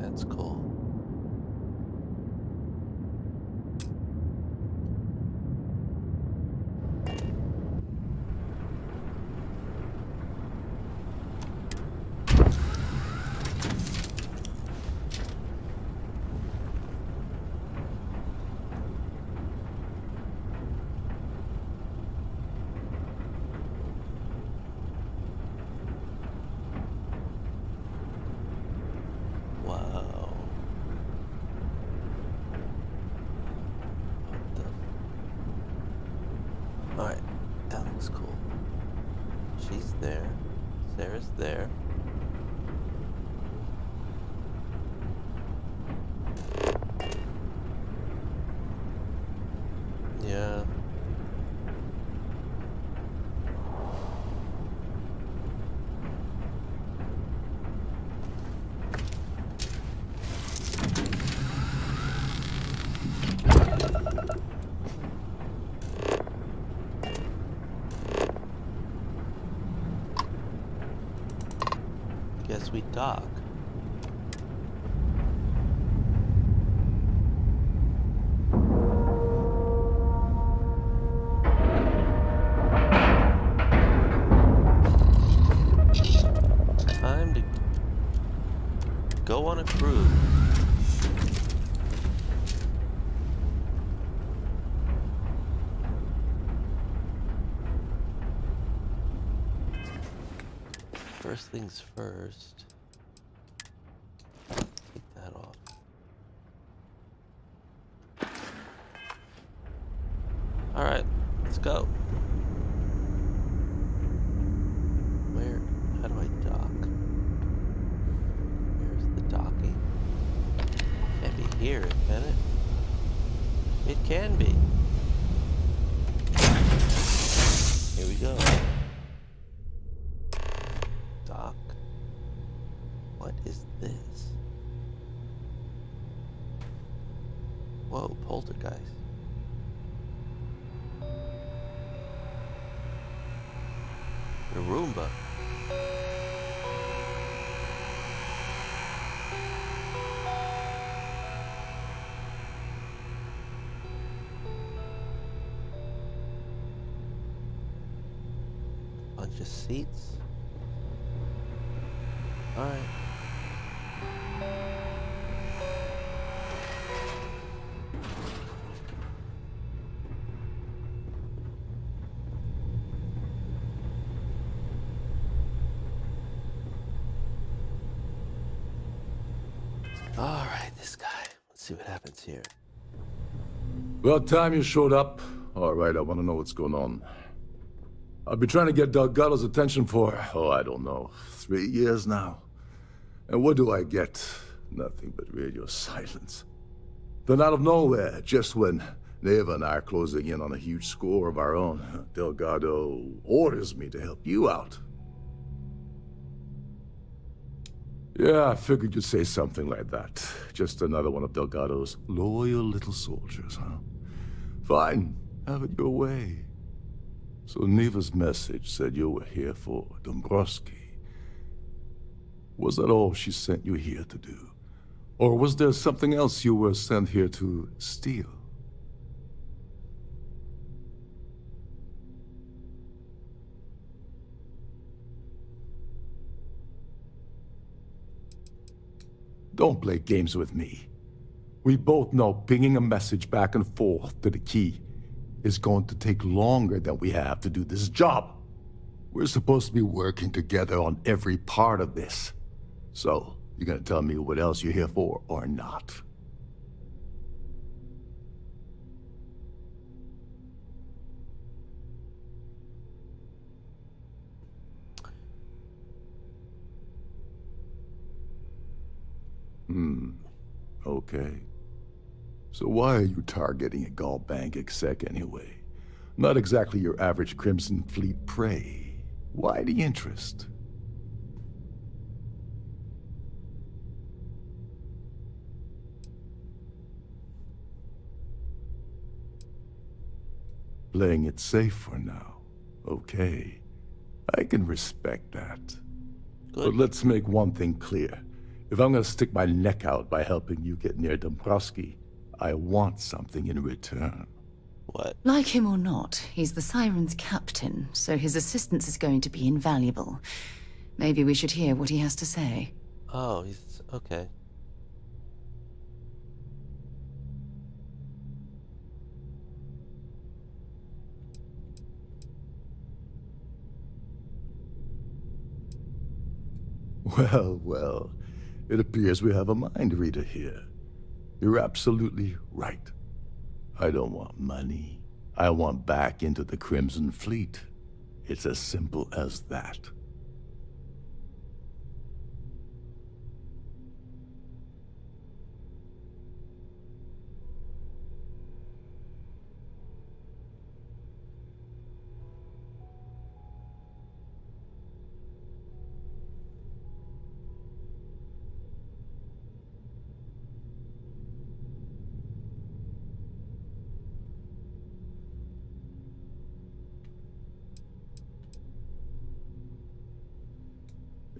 That's cool. Wow. Alright, that looks cool. She's there. Sarah's there. Yeah. Guess we dock. Time to go on a cruise. First things first. Take that off. All right, let's go. Where? How do I dock? Where's the docking? Can't be here, can it? It can be. Here we go. Dock. What is this? Whoa, poltergeist. The Roomba. Just seats. All right. All right, this guy. Let's see what happens here. About time you showed up. All right, I want to know what's going on. I've been trying to get Delgado's attention for, I don't know, 3 years now. And what do I get? Nothing but radio silence. Then out of nowhere, just when Neva and I are closing in on a huge score of our own, Delgado orders me to help you out. Yeah, I figured you'd say something like that. Just another one of Delgado's loyal little soldiers, huh? Fine, have it your way. So Neva's message said you were here for Dombrowski. Was that all she sent you here to do? Or was there something else you were sent here to steal? Don't play games with me. We both know pinging a message back and forth to the key is going to take longer than we have to do this job. We're supposed to be working together on every part of this. So, you gonna tell me what else you're here for or not? Okay. So why are you targeting a Gallbank exec anyway? Not exactly your average Crimson Fleet prey. Why the interest? Playing it safe for now. Okay. I can respect that. Good. But let's make one thing clear. If I'm gonna stick my neck out by helping you get near Dombrowski, I want something in return. What? Like him or not, he's the Siren's captain, so his assistance is going to be invaluable. Maybe we should hear what he has to say. Oh, he's... okay. Well, well. It appears we have a mind reader here. You're absolutely right. I don't want money. I want back into the Crimson Fleet. It's as simple as that.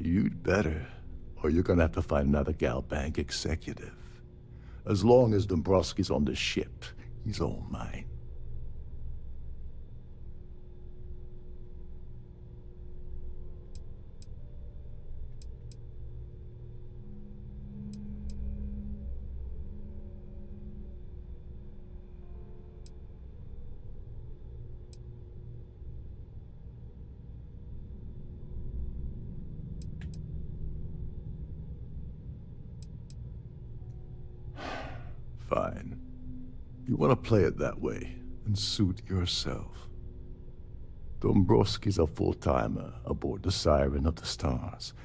You'd better, or you're gonna have to find another Galbank executive. As long as Dombrowski's on the ship, he's all mine. Fine. You want to play it that way, and suit yourself. Dombrowski's a full-timer aboard the Siren of the Stars.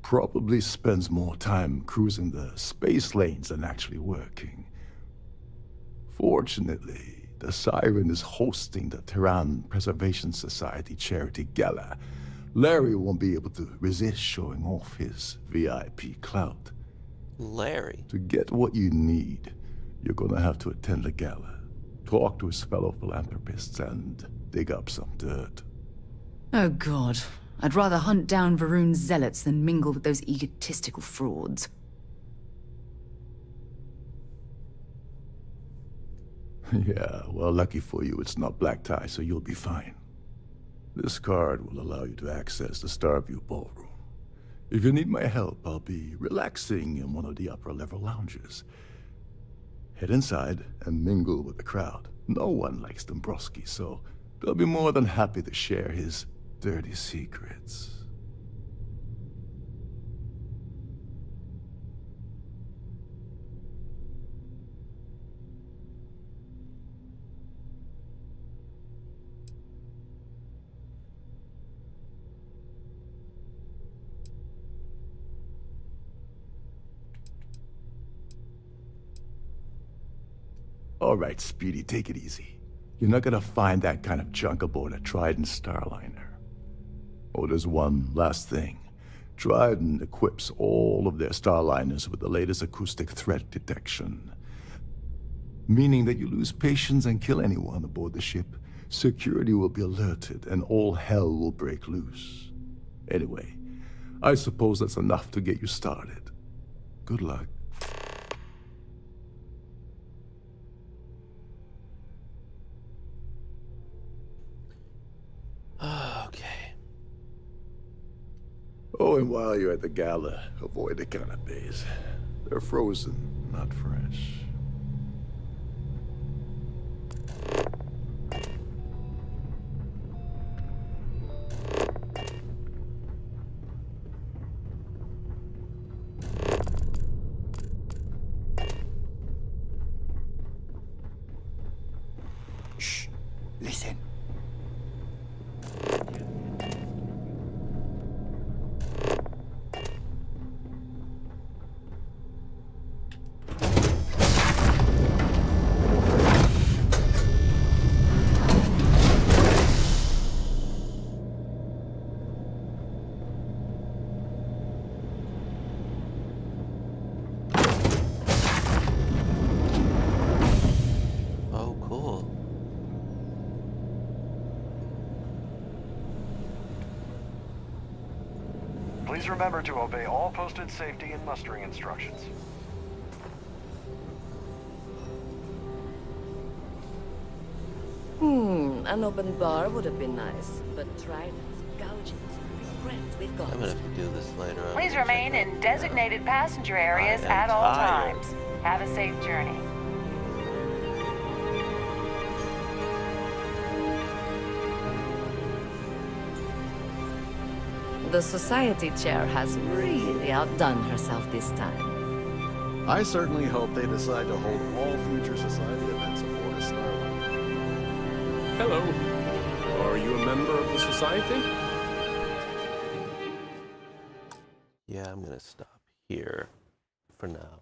Probably spends more time cruising the space lanes than actually working. Fortunately, the Siren is hosting the Tehran Preservation Society charity gala. Larry won't be able to resist showing off his VIP clout. Larry? To get what you need, you're gonna have to attend the gala, talk to his fellow philanthropists, and dig up some dirt. Oh God. I'd rather hunt down Varun's zealots than mingle with those egotistical frauds. Yeah, well, lucky for you, it's not black tie, so you'll be fine. This card will allow you to access the Starview Ballroom. If you need my help, I'll be relaxing in one of the upper-level lounges. Head inside and mingle with the crowd. No one likes Dombrowski, so they'll be more than happy to share his dirty secrets. All right, Speedy, take it easy. You're not gonna find that kind of junk aboard a Trident Starliner. Oh, there's one last thing. Trident equips all of their Starliners with the latest acoustic threat detection. Meaning that you lose patience and kill anyone aboard the ship, security will be alerted and all hell will break loose. Anyway, I suppose that's enough to get you started. Good luck. Okay. Oh, and while you're at the gala, avoid the canapes. They're frozen, not fresh. Shh. Listen. Oh, cool. Please remember to obey all posted safety and mustering instructions. An open bar would have been nice, but Trident's gouging regrets we've got. I'm gonna have to do this later. Please remain in designated passenger areas at all times. Have a safe journey. The society chair has really outdone herself this time. I certainly hope they decide to hold all future society events aboard a Starliner. Hello. Are you a member of the society? Yeah, I'm gonna stop here for now.